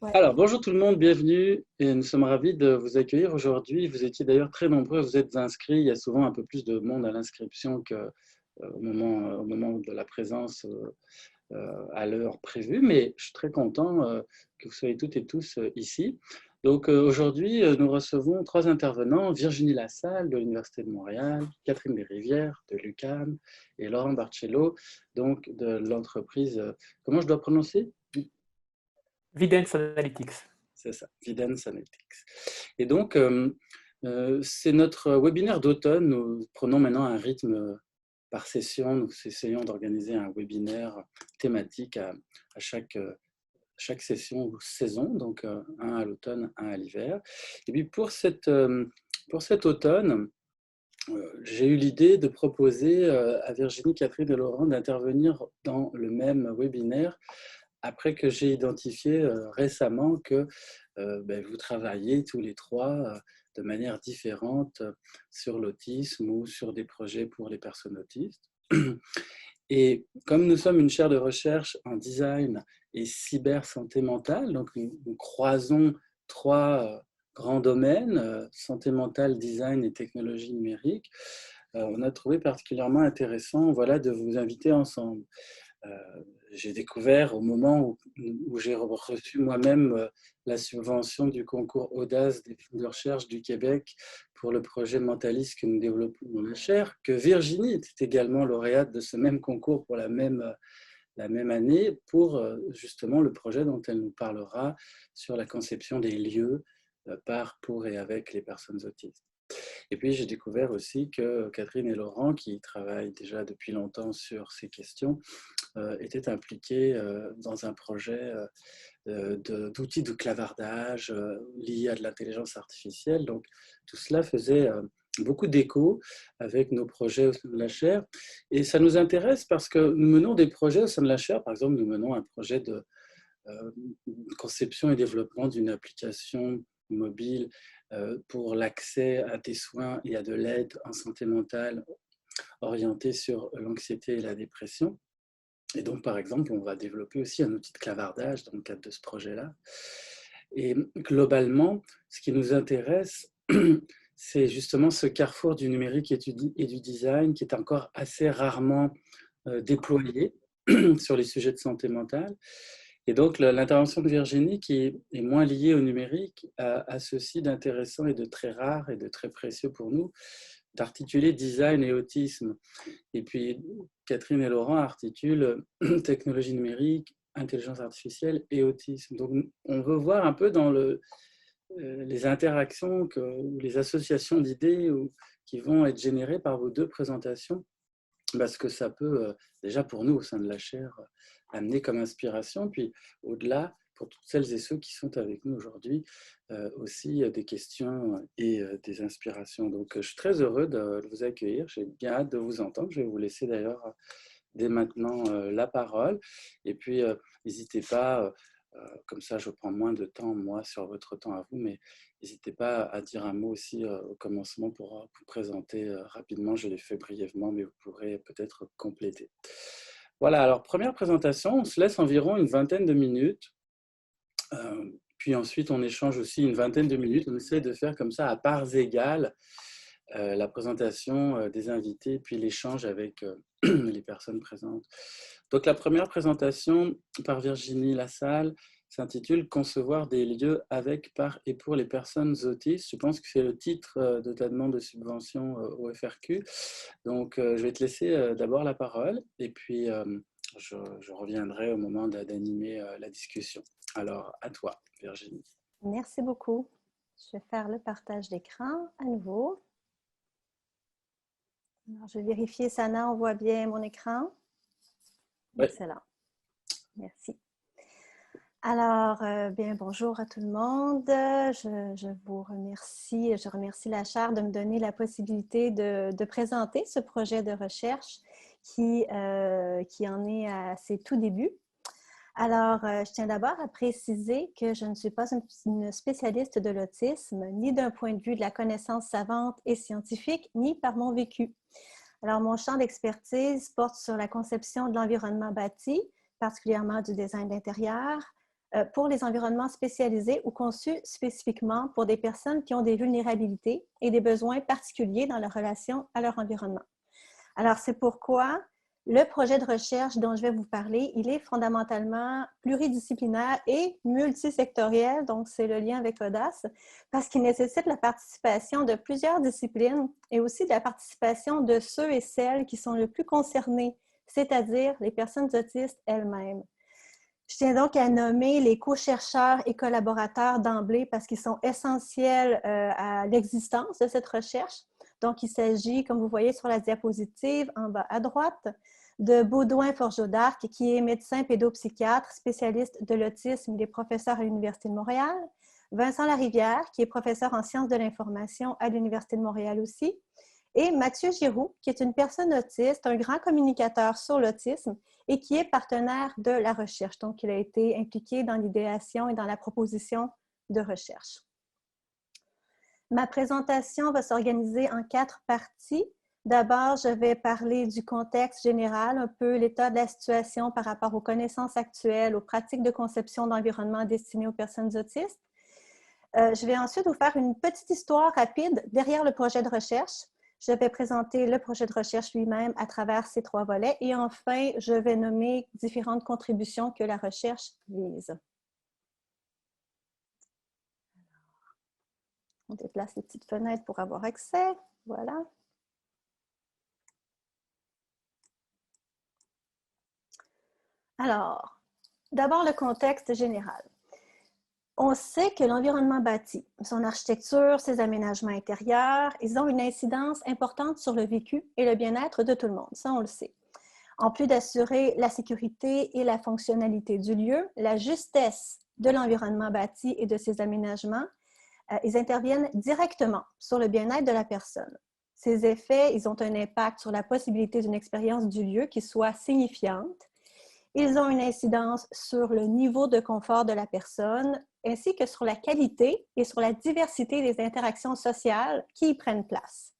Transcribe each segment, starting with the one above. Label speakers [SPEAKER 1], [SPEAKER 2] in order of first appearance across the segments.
[SPEAKER 1] Ouais.
[SPEAKER 2] Alors, bonjour tout le monde, bienvenue et nous sommes ravis de vous accueillir aujourd'hui. Vous étiez d'ailleurs très nombreux, vous êtes inscrits. Il y a souvent un peu plus de monde à l'inscription au moment de la présence à l'heure prévue, mais je suis très content que vous soyez toutes et tous ici. Donc aujourd'hui, nous recevons trois intervenants, Virginie Lassalle de l'Université de Montréal, Catherine Desrivières de l'UQAM et Laurent Barcello, donc de l'entreprise, comment je dois prononcer?
[SPEAKER 1] Vidence Analytics.
[SPEAKER 2] C'est ça, Vidence Analytics. Et donc, c'est notre webinaire d'automne. Nous prenons maintenant un rythme par session. Nous essayons d'organiser un webinaire thématique à chaque session ou saison, donc un à l'automne, un à l'hiver. Et puis pour cet automne, j'ai eu l'idée de proposer à Virginie, Catherine et Laurent d'intervenir dans le même webinaire après que j'ai identifié récemment que vous travaillez tous les trois de manière différente sur l'autisme ou sur des projets pour les personnes autistes. Et comme nous sommes une chaire de recherche en design et cyber-santé mentale, donc nous croisons trois grands domaines, santé mentale, design et technologie numérique, on a trouvé particulièrement intéressant de vous inviter ensemble. J'ai découvert au moment où j'ai reçu moi-même la subvention du concours Audace des fonds de recherche du Québec pour le projet mentaliste que nous développons dans la chaire, que Virginie était également lauréate de ce même concours pour la même année pour justement le projet dont elle nous parlera sur la conception des lieux par, pour et avec les personnes autistes. Et puis, j'ai découvert aussi que Catherine et Laurent, qui travaillent déjà depuis longtemps sur ces questions, étaient impliqués dans un projet d'outils de clavardage liés à de l'intelligence artificielle. Donc, tout cela faisait beaucoup d'écho avec nos projets au sein de la chaire. Et ça nous intéresse parce que nous menons des projets au sein de la chaire. Par exemple, nous menons un projet de euh, conception et développement d'une application mobile pour l'accès à des soins et à de l'aide en santé mentale orientée sur l'anxiété et la dépression. Et donc, par exemple, on va développer aussi un outil de clavardage dans le cadre de ce projet-là. Et globalement, ce qui nous intéresse, c'est justement ce carrefour du numérique et du design qui est encore assez rarement déployé sur les sujets de santé mentale. Et donc, l'intervention de Virginie, qui est moins liée au numérique, a ceci d'intéressant et de très rare et de très précieux pour nous, d'articuler design et autisme. Et puis, Catherine et Laurent articulent technologie numérique, intelligence artificielle et autisme. Donc, on veut voir un peu dans les interactions ou les associations d'idées qui vont être générées par vos deux présentations, parce que ça peut, déjà pour nous au sein de la chaire, amener comme inspiration, puis au-delà, pour toutes celles et ceux qui sont avec nous aujourd'hui, aussi des questions et des inspirations. Donc je suis très heureux de vous accueillir, j'ai bien hâte de vous entendre. Je vais vous laisser d'ailleurs dès maintenant la parole, et puis n'hésitez pas, comme ça je prends moins de temps moi sur votre temps à vous, mais n'hésitez pas à dire un mot aussi au commencement pour vous présenter rapidement. Je l'ai fait brièvement, mais vous pourrez peut-être compléter. Voilà, alors première présentation, on se laisse environ une vingtaine de minutes. Puis ensuite, on échange aussi une vingtaine de minutes. On essaie de faire comme ça à parts égales la présentation des invités, puis l'échange avec les personnes présentes. Donc la première présentation par Virginie Lassalle s'intitule « Concevoir des lieux avec, par et pour les personnes autistes ». Je pense que c'est le titre de ta demande de subvention au FRQ. Donc je vais te laisser d'abord la parole et puis je reviendrai au moment d'animer la discussion. Alors à toi, Virginie.
[SPEAKER 3] Merci beaucoup. Je vais faire le partage d'écran à nouveau. Alors, je vais vérifier, Sana, on voit bien mon écran?
[SPEAKER 2] Oui.
[SPEAKER 3] Excellent. Merci. Alors, bien, bonjour à tout le monde. Je vous remercie, je remercie la chaire de me donner la possibilité de présenter ce projet de recherche qui en est à ses tout débuts. Alors, je tiens d'abord à préciser que je ne suis pas une spécialiste de l'autisme, ni d'un point de vue de la connaissance savante et scientifique, ni par mon vécu. Alors, mon champ d'expertise porte sur la conception de l'environnement bâti, particulièrement du design d'intérieur, pour les environnements spécialisés ou conçus spécifiquement pour des personnes qui ont des vulnérabilités et des besoins particuliers dans leur relation à leur environnement. Alors, c'est pourquoi le projet de recherche dont je vais vous parler, il est fondamentalement pluridisciplinaire et multisectoriel, donc c'est le lien avec Audace, parce qu'il nécessite la participation de plusieurs disciplines et aussi de la participation de ceux et celles qui sont le plus concernés, c'est-à-dire les personnes autistes elles-mêmes. Je tiens donc à nommer les co-chercheurs et collaborateurs d'emblée parce qu'ils sont essentiels à l'existence de cette recherche. Donc, il s'agit, comme vous voyez sur la diapositive en bas à droite, de Baudouin Forgeau d'Arc, qui est médecin pédopsychiatre, spécialiste de l'autisme, il est professeur à l'Université de Montréal. Vincent Larivière, qui est professeur en sciences de l'information à l'Université de Montréal aussi. Et Mathieu Giroux, qui est une personne autiste, un grand communicateur sur l'autisme et qui est partenaire de la recherche. Donc, il a été impliqué dans l'idéation et dans la proposition de recherche. Ma présentation va s'organiser en 4 parties. D'abord, je vais parler du contexte général, un peu l'état de la situation par rapport aux connaissances actuelles, aux pratiques de conception d'environnement destinées aux personnes autistes. Je vais ensuite vous faire une petite histoire rapide derrière le projet de recherche. Je vais présenter le projet de recherche lui-même à travers ces 3 volets. Et enfin, je vais nommer différentes contributions que la recherche vise. On déplace les petites fenêtres pour avoir accès. Voilà. Alors, d'abord le contexte général. On sait que l'environnement bâti, son architecture, ses aménagements intérieurs, ils ont une incidence importante sur le vécu et le bien-être de tout le monde. Ça, on le sait. En plus d'assurer la sécurité et la fonctionnalité du lieu, la justesse de l'environnement bâti et de ses aménagements, ils interviennent directement sur le bien-être de la personne. Ces effets, ils ont un impact sur la possibilité d'une expérience du lieu qui soit signifiante. Ils ont une incidence sur le niveau de confort de la personne, ainsi que sur la qualité et sur la diversité des interactions sociales qui y prennent place.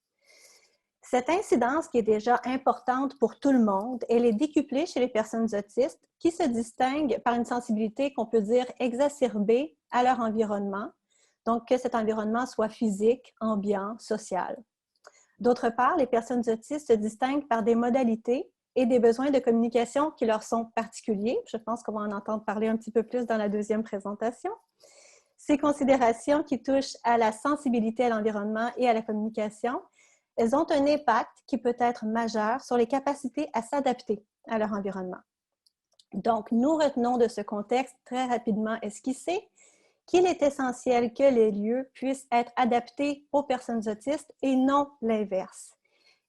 [SPEAKER 3] Cette incidence, qui est déjà importante pour tout le monde, elle est décuplée chez les personnes autistes qui se distinguent par une sensibilité qu'on peut dire exacerbée à leur environnement, donc que cet environnement soit physique, ambiant, social. D'autre part, les personnes autistes se distinguent par des modalités et des besoins de communication qui leur sont particuliers. Je pense qu'on va en entendre parler un petit peu plus dans la deuxième présentation. Ces considérations qui touchent à la sensibilité à l'environnement et à la communication, elles ont un impact qui peut être majeur sur les capacités à s'adapter à leur environnement. Donc, nous retenons de ce contexte très rapidement esquissé qu'il est essentiel que les lieux puissent être adaptés aux personnes autistes et non l'inverse.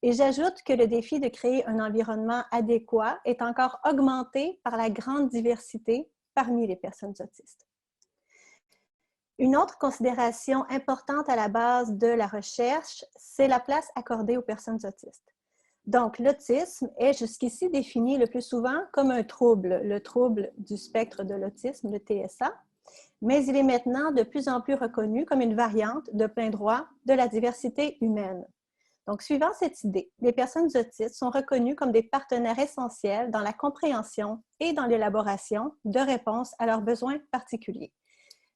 [SPEAKER 3] Et j'ajoute que le défi de créer un environnement adéquat est encore augmenté par la grande diversité parmi les personnes autistes. Une autre considération importante à la base de la recherche, c'est la place accordée aux personnes autistes. Donc, l'autisme est jusqu'ici défini le plus souvent comme un trouble, le trouble du spectre de l'autisme, le TSA, mais il est maintenant de plus en plus reconnu comme une variante de plein droit de la diversité humaine. Donc, suivant cette idée, les personnes autistes sont reconnues comme des partenaires essentiels dans la compréhension et dans l'élaboration de réponses à leurs besoins particuliers.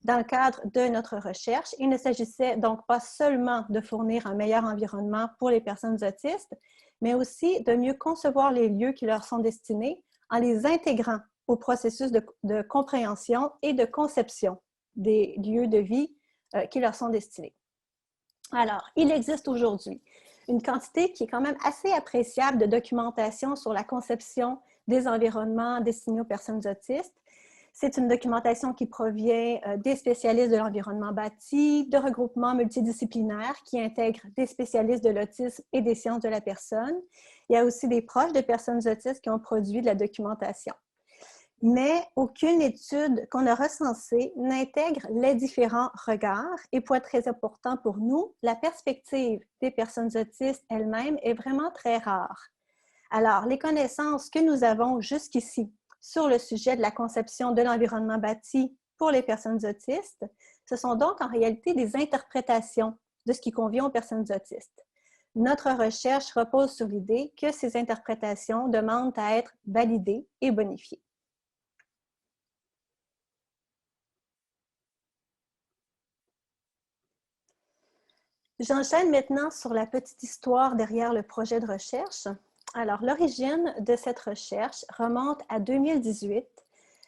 [SPEAKER 3] Dans le cadre de notre recherche, il ne s'agissait donc pas seulement de fournir un meilleur environnement pour les personnes autistes, mais aussi de mieux concevoir les lieux qui leur sont destinés en les intégrant au processus de compréhension et de conception des lieux de vie qui leur sont destinés. Alors, il existe aujourd'hui une quantité qui est quand même assez appréciable de documentation sur la conception des environnements destinés aux personnes autistes. C'est une documentation qui provient des spécialistes de l'environnement bâti, de regroupements multidisciplinaires qui intègrent des spécialistes de l'autisme et des sciences de la personne. Il y a aussi des proches de personnes autistes qui ont produit de la documentation. Mais aucune étude qu'on a recensée n'intègre les différents regards. Et point très important pour nous, la perspective des personnes autistes elles-mêmes est vraiment très rare. Alors, les connaissances que nous avons jusqu'ici sur le sujet de la conception de l'environnement bâti pour les personnes autistes, ce sont donc en réalité des interprétations de ce qui convient aux personnes autistes. Notre recherche repose sur l'idée que ces interprétations demandent à être validées et bonifiées. J'enchaîne maintenant sur la petite histoire derrière le projet de recherche. Alors, l'origine de cette recherche remonte à 2018,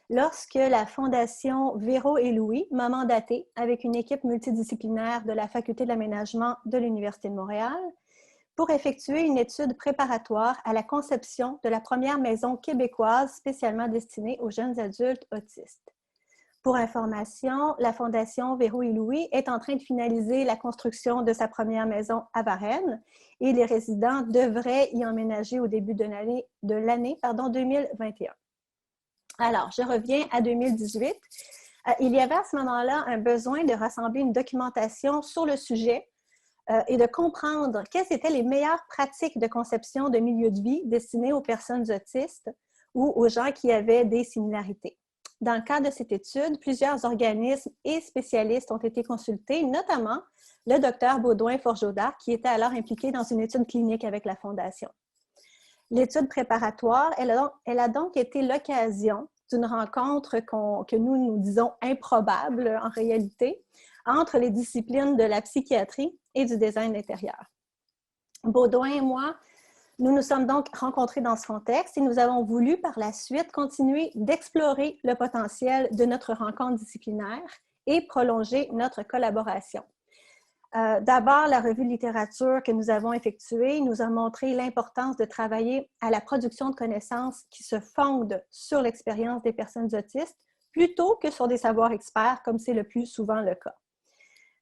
[SPEAKER 3] lorsque la Fondation Véro et Louis m'a mandatée avec une équipe multidisciplinaire de la Faculté de l'aménagement de l'Université de Montréal pour effectuer une étude préparatoire à la conception de la première maison québécoise spécialement destinée aux jeunes adultes autistes. Pour information, la Fondation Véro et Louis est en train de finaliser la construction de sa première maison à Varennes et les résidents devraient y emménager au début de l'année 2021. Alors, je reviens à 2018. Il y avait à ce moment-là un besoin de rassembler une documentation sur le sujet et de comprendre quelles étaient les meilleures pratiques de conception de milieux de vie destinés aux personnes autistes ou aux gens qui avaient des similarités. Dans le cadre de cette étude, plusieurs organismes et spécialistes ont été consultés, notamment le docteur Baudouin-Forgeaudard, qui était alors impliqué dans une étude clinique avec la Fondation. L'étude préparatoire, elle a donc été l'occasion d'une rencontre que nous disons improbable en réalité, entre les disciplines de la psychiatrie et du design intérieur. Baudouin et moi, nous nous sommes donc rencontrés dans ce contexte et nous avons voulu par la suite continuer d'explorer le potentiel de notre rencontre disciplinaire et prolonger notre collaboration. D'abord, la revue de littérature que nous avons effectuée nous a montré l'importance de travailler à la production de connaissances qui se fondent sur l'expérience des personnes autistes plutôt que sur des savoirs experts, comme c'est le plus souvent le cas.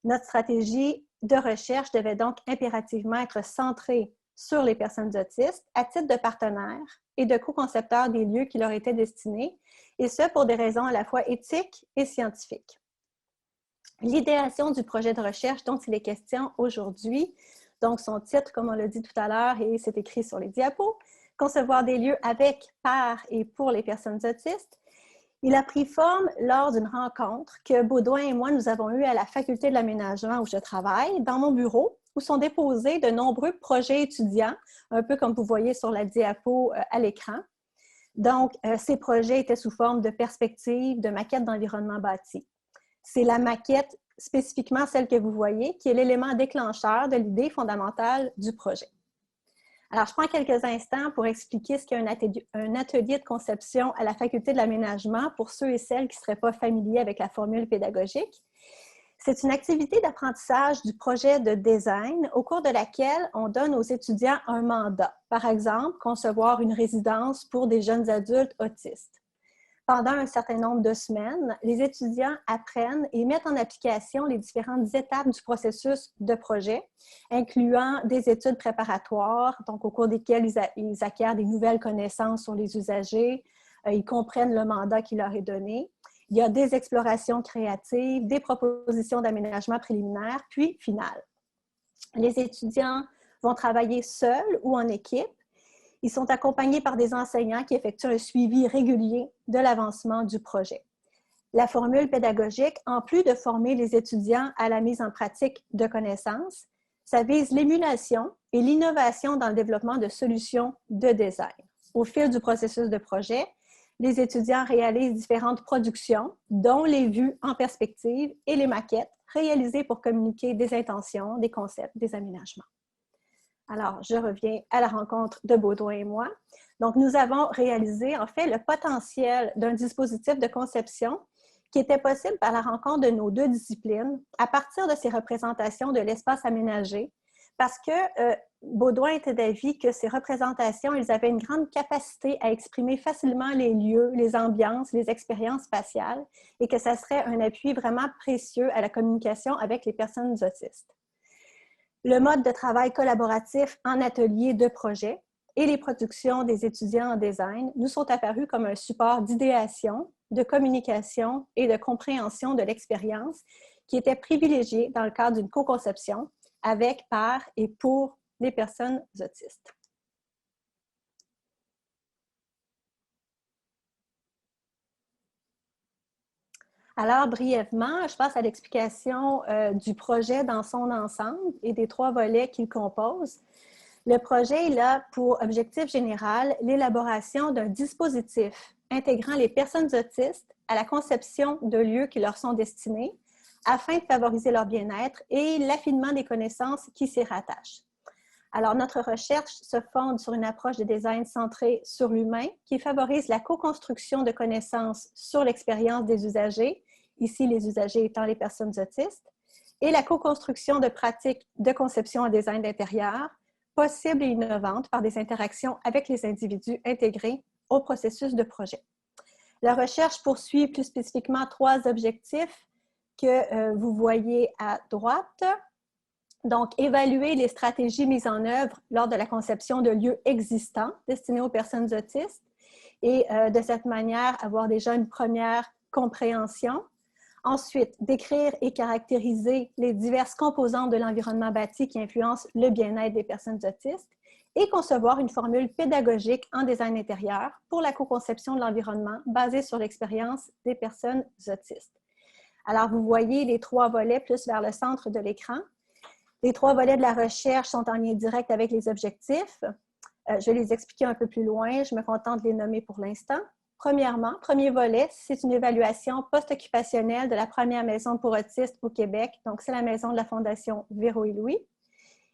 [SPEAKER 3] Notre stratégie de recherche devait donc impérativement être centrée sur les personnes autistes à titre de partenaires et de co-concepteurs des lieux qui leur étaient destinés, et ce pour des raisons à la fois éthiques et scientifiques. L'idéation du projet de recherche dont il est question aujourd'hui, donc son titre, comme on l'a dit tout à l'heure, et c'est écrit sur les diapos, « Concevoir des lieux avec, par et pour les personnes autistes », il a pris forme lors d'une rencontre que Baudouin et moi, nous avons eue à la Faculté de l'aménagement où je travaille, dans mon bureau, où sont déposés de nombreux projets étudiants, un peu comme vous voyez sur la diapo à l'écran. Donc, ces projets étaient sous forme de perspectives, de maquettes d'environnement bâti. C'est la maquette, spécifiquement celle que vous voyez, qui est l'élément déclencheur de l'idée fondamentale du projet. Alors, je prends quelques instants pour expliquer ce qu'est un atelier de conception à la Faculté de l'aménagement pour ceux et celles qui ne seraient pas familiers avec la formule pédagogique. C'est une activité d'apprentissage du projet de design au cours de laquelle on donne aux étudiants un mandat. Par exemple, concevoir une résidence pour des jeunes adultes autistes. Pendant un certain nombre de semaines, les étudiants apprennent et mettent en application les différentes étapes du processus de projet, incluant des études préparatoires, donc au cours desquelles ils acquièrent des nouvelles connaissances sur les usagers, ils comprennent le mandat qui leur est donné. Il y a des explorations créatives, des propositions d'aménagement préliminaire, puis finales. Les étudiants vont travailler seuls ou en équipe. Ils sont accompagnés par des enseignants qui effectuent un suivi régulier de l'avancement du projet. La formule pédagogique, en plus de former les étudiants à la mise en pratique de connaissances, ça vise l'émulation et l'innovation dans le développement de solutions de design. Au fil du processus de projet, les étudiants réalisent différentes productions, dont les vues en perspective et les maquettes réalisées pour communiquer des intentions, des concepts, des aménagements. Alors, je reviens à la rencontre de Baudouin et moi. Donc, nous avons réalisé, en fait, le potentiel d'un dispositif de conception qui était possible par la rencontre de nos deux disciplines à partir de ces représentations de l'espace aménagé, parce que Baudouin était d'avis que ces représentations, ils avaient une grande capacité à exprimer facilement les lieux, les ambiances, les expériences spatiales, et que ça serait un appui vraiment précieux à la communication avec les personnes autistes. Le mode de travail collaboratif en atelier de projet et les productions des étudiants en design nous sont apparus comme un support d'idéation, de communication et de compréhension de l'expérience qui était privilégié dans le cadre d'une co-conception avec, par et pour les personnes autistes. Alors, brièvement, je passe à l'explication du projet dans son ensemble et des trois volets qu'il compose. Le projet il a pour objectif général l'élaboration d'un dispositif intégrant les personnes autistes à la conception de lieux qui leur sont destinés afin de favoriser leur bien-être et l'affinement des connaissances qui s'y rattachent. Alors, notre recherche se fonde sur une approche de design centrée sur l'humain qui favorise la co-construction de connaissances sur l'expérience des usagers, ici les usagers étant les personnes autistes, et la co-construction de pratiques de conception en design d'intérieur, possibles et innovantes par des interactions avec les individus intégrés au processus de projet. La recherche poursuit plus spécifiquement 3 objectifs que vous voyez à droite. Donc, évaluer les stratégies mises en œuvre lors de la conception de lieux existants destinés aux personnes autistes et de cette manière, avoir déjà une première compréhension. Ensuite, décrire et caractériser les diverses composantes de l'environnement bâti qui influencent le bien-être des personnes autistes et concevoir une formule pédagogique en design intérieur pour la co-conception de l'environnement basée sur l'expérience des personnes autistes. Alors, vous voyez les 3 volets plus vers le centre de l'écran. Les 3 volets de la recherche sont en lien direct avec les objectifs. Je vais les expliquer un peu plus loin. Je me contente de les nommer pour l'instant. Premièrement, premier volet, c'est une évaluation post-occupationnelle de la première maison pour autistes au Québec. Donc, c'est la maison de la Fondation Véro et Louis.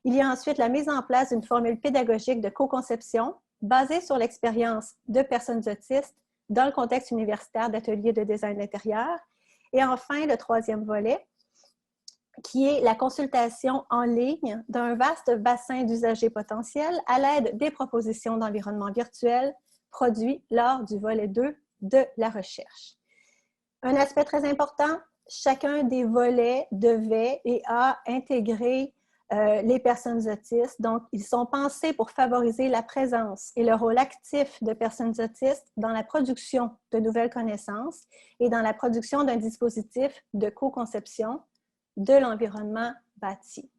[SPEAKER 3] Il y a ensuite la mise en place d'une formule pédagogique de co-conception basée sur l'expérience de personnes autistes dans le contexte universitaire d'ateliers de design d'intérieur. Et enfin, le 3e volet, qui est la consultation en ligne d'un vaste bassin d'usagers potentiels à l'aide des propositions d'environnement virtuel produits lors du volet 2 de la recherche. Un aspect très important, chacun des volets devait et a intégré les personnes autistes. Donc, ils sont pensés pour favoriser la présence et le rôle actif de personnes autistes dans la production de nouvelles connaissances et dans la production d'un dispositif de co-conception de l'environnement bâti.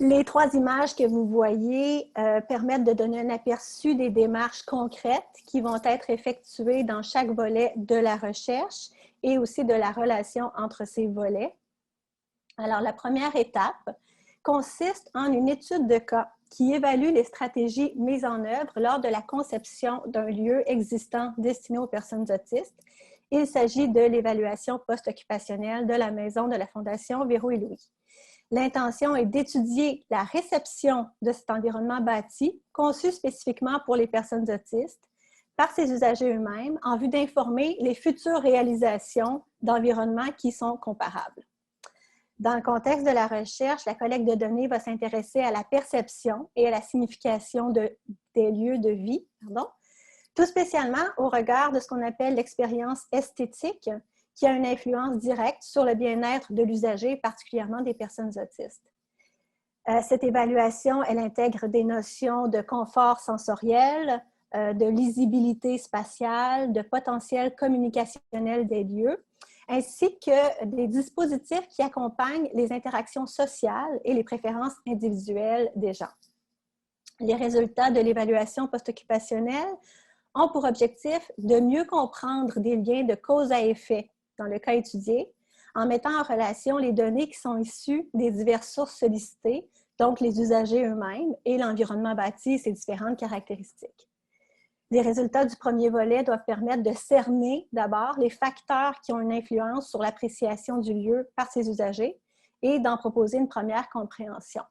[SPEAKER 3] Les 3 images que vous voyez permettent de donner un aperçu des démarches concrètes qui vont être effectuées dans chaque volet de la recherche et aussi de la relation entre ces volets. Alors, la première étape consiste en une étude de cas qui évalue les stratégies mises en œuvre lors de la conception d'un lieu existant destiné aux personnes autistes. Il s'agit de l'évaluation post-occupationnelle de la maison de la Fondation Véro et Louis. L'intention est d'étudier la réception de cet environnement bâti, conçu spécifiquement pour les personnes autistes, par ses usagers eux-mêmes, en vue d'informer les futures réalisations d'environnements qui sont comparables. Dans le contexte de la recherche, la collecte de données va s'intéresser à la perception et à la signification des lieux de vie, tout spécialement au regard de ce qu'on appelle l'expérience esthétique, qui a une influence directe sur le bien-être de l'usager, particulièrement des personnes autistes. Cette évaluation, elle intègre des notions de confort sensoriel, de lisibilité spatiale, de potentiel communicationnel des lieux, ainsi que des dispositifs qui accompagnent les interactions sociales et les préférences individuelles des gens. Les résultats de l'évaluation post-occupationnelle ont pour objectif de mieux comprendre des liens de cause à effet dans le cas étudié, en mettant en relation les données qui sont issues des diverses sources sollicitées, donc les usagers eux-mêmes et l'environnement bâti et ses différentes caractéristiques. Les résultats du premier volet doivent permettre de cerner d'abord les facteurs qui ont une influence sur l'appréciation du lieu par ses usagers et d'en proposer une première compréhension.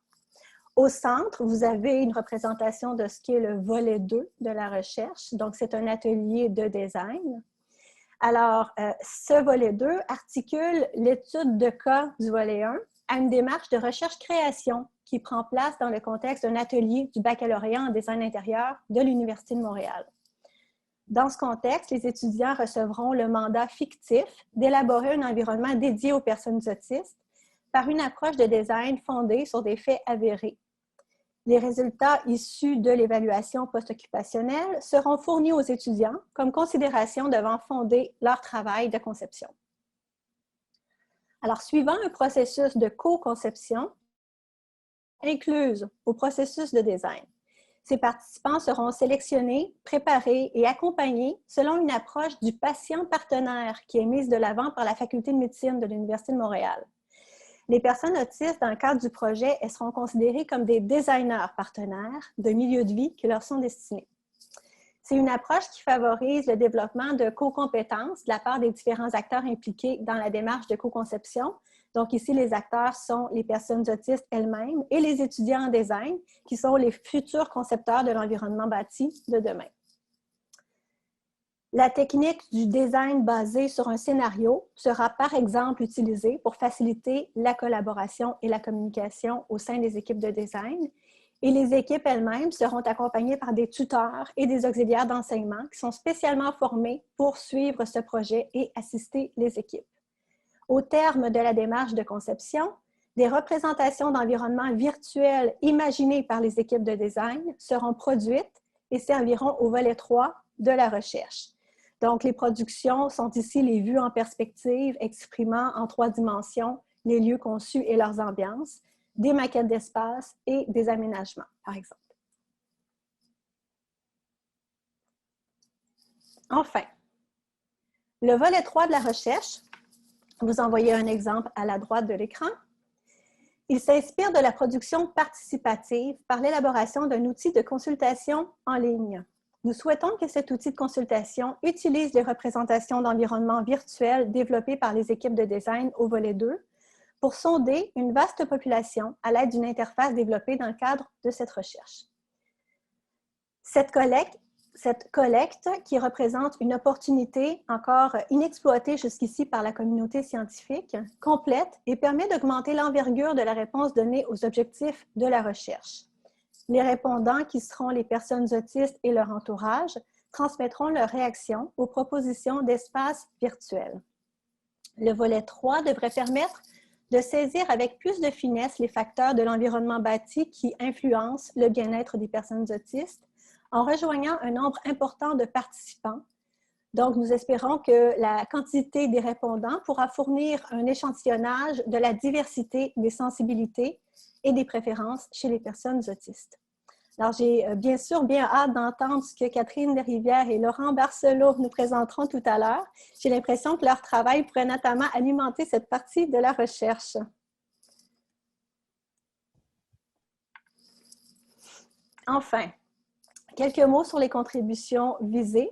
[SPEAKER 3] Au centre, vous avez une représentation de ce qui est le volet 2 de la recherche. Donc, c'est un atelier de design. Alors, ce volet 2 articule l'étude de cas du volet 1 à une démarche de recherche-création qui prend place dans le contexte d'un atelier du baccalauréat en design intérieur de l'Université de Montréal. Dans ce contexte, les étudiants recevront le mandat fictif d'élaborer un environnement dédié aux personnes autistes par une approche de design fondée sur des faits avérés. Les résultats issus de l'évaluation post-occupationnelle seront fournis aux étudiants comme considération devant fonder leur travail de conception. Alors, suivant un processus de co-conception, incluse au processus de design, ces participants seront sélectionnés, préparés et accompagnés selon une approche du patient partenaire qui est mise de l'avant par la Faculté de médecine de l'Université de Montréal. Les personnes autistes, dans le cadre du projet, elles seront considérées comme des designers partenaires de milieux de vie qui leur sont destinés. C'est une approche qui favorise le développement de co-compétences de la part des différents acteurs impliqués dans la démarche de co-conception. Donc ici, les acteurs sont les personnes autistes elles-mêmes et les étudiants en design, qui sont les futurs concepteurs de l'environnement bâti de demain. La technique du design basé sur un scénario sera par exemple utilisée pour faciliter la collaboration et la communication au sein des équipes de design. Et les équipes elles-mêmes seront accompagnées par des tuteurs et des auxiliaires d'enseignement qui sont spécialement formés pour suivre ce projet et assister les équipes. Au terme de la démarche de conception, des représentations d'environnements virtuels imaginés par les équipes de design seront produites et serviront au volet 3 de la recherche. Donc, les productions sont ici les vues en perspective exprimant en 3 dimensions les lieux conçus et leurs ambiances, des maquettes d'espace et des aménagements, par exemple. Enfin, le volet 3 de la recherche, vous en voyez un exemple à la droite de l'écran. Il s'inspire de la production participative par l'élaboration d'un outil de consultation en ligne. Nous souhaitons que cet outil de consultation utilise les représentations d'environnements virtuels développées par les équipes de design au volet 2 pour sonder une vaste population à l'aide d'une interface développée dans le cadre de cette recherche. Cette collecte, qui représente une opportunité encore inexploitée jusqu'ici par la communauté scientifique, complète et permet d'augmenter l'envergure de la réponse donnée aux objectifs de la recherche. Les répondants, qui seront les personnes autistes et leur entourage, transmettront leurs réactions aux propositions d'espaces virtuels. Le volet 3 devrait permettre de saisir avec plus de finesse les facteurs de l'environnement bâti qui influencent le bien-être des personnes autistes en rejoignant un nombre important de participants. Donc, nous espérons que la quantité des répondants pourra fournir un échantillonnage de la diversité des sensibilités et des préférences chez les personnes autistes. Alors, j'ai bien sûr bien hâte d'entendre ce que Catherine Desrivières et Laurent Barcelot nous présenteront tout à l'heure. J'ai l'impression que leur travail pourrait notamment alimenter cette partie de la recherche. Enfin, quelques mots sur les contributions visées.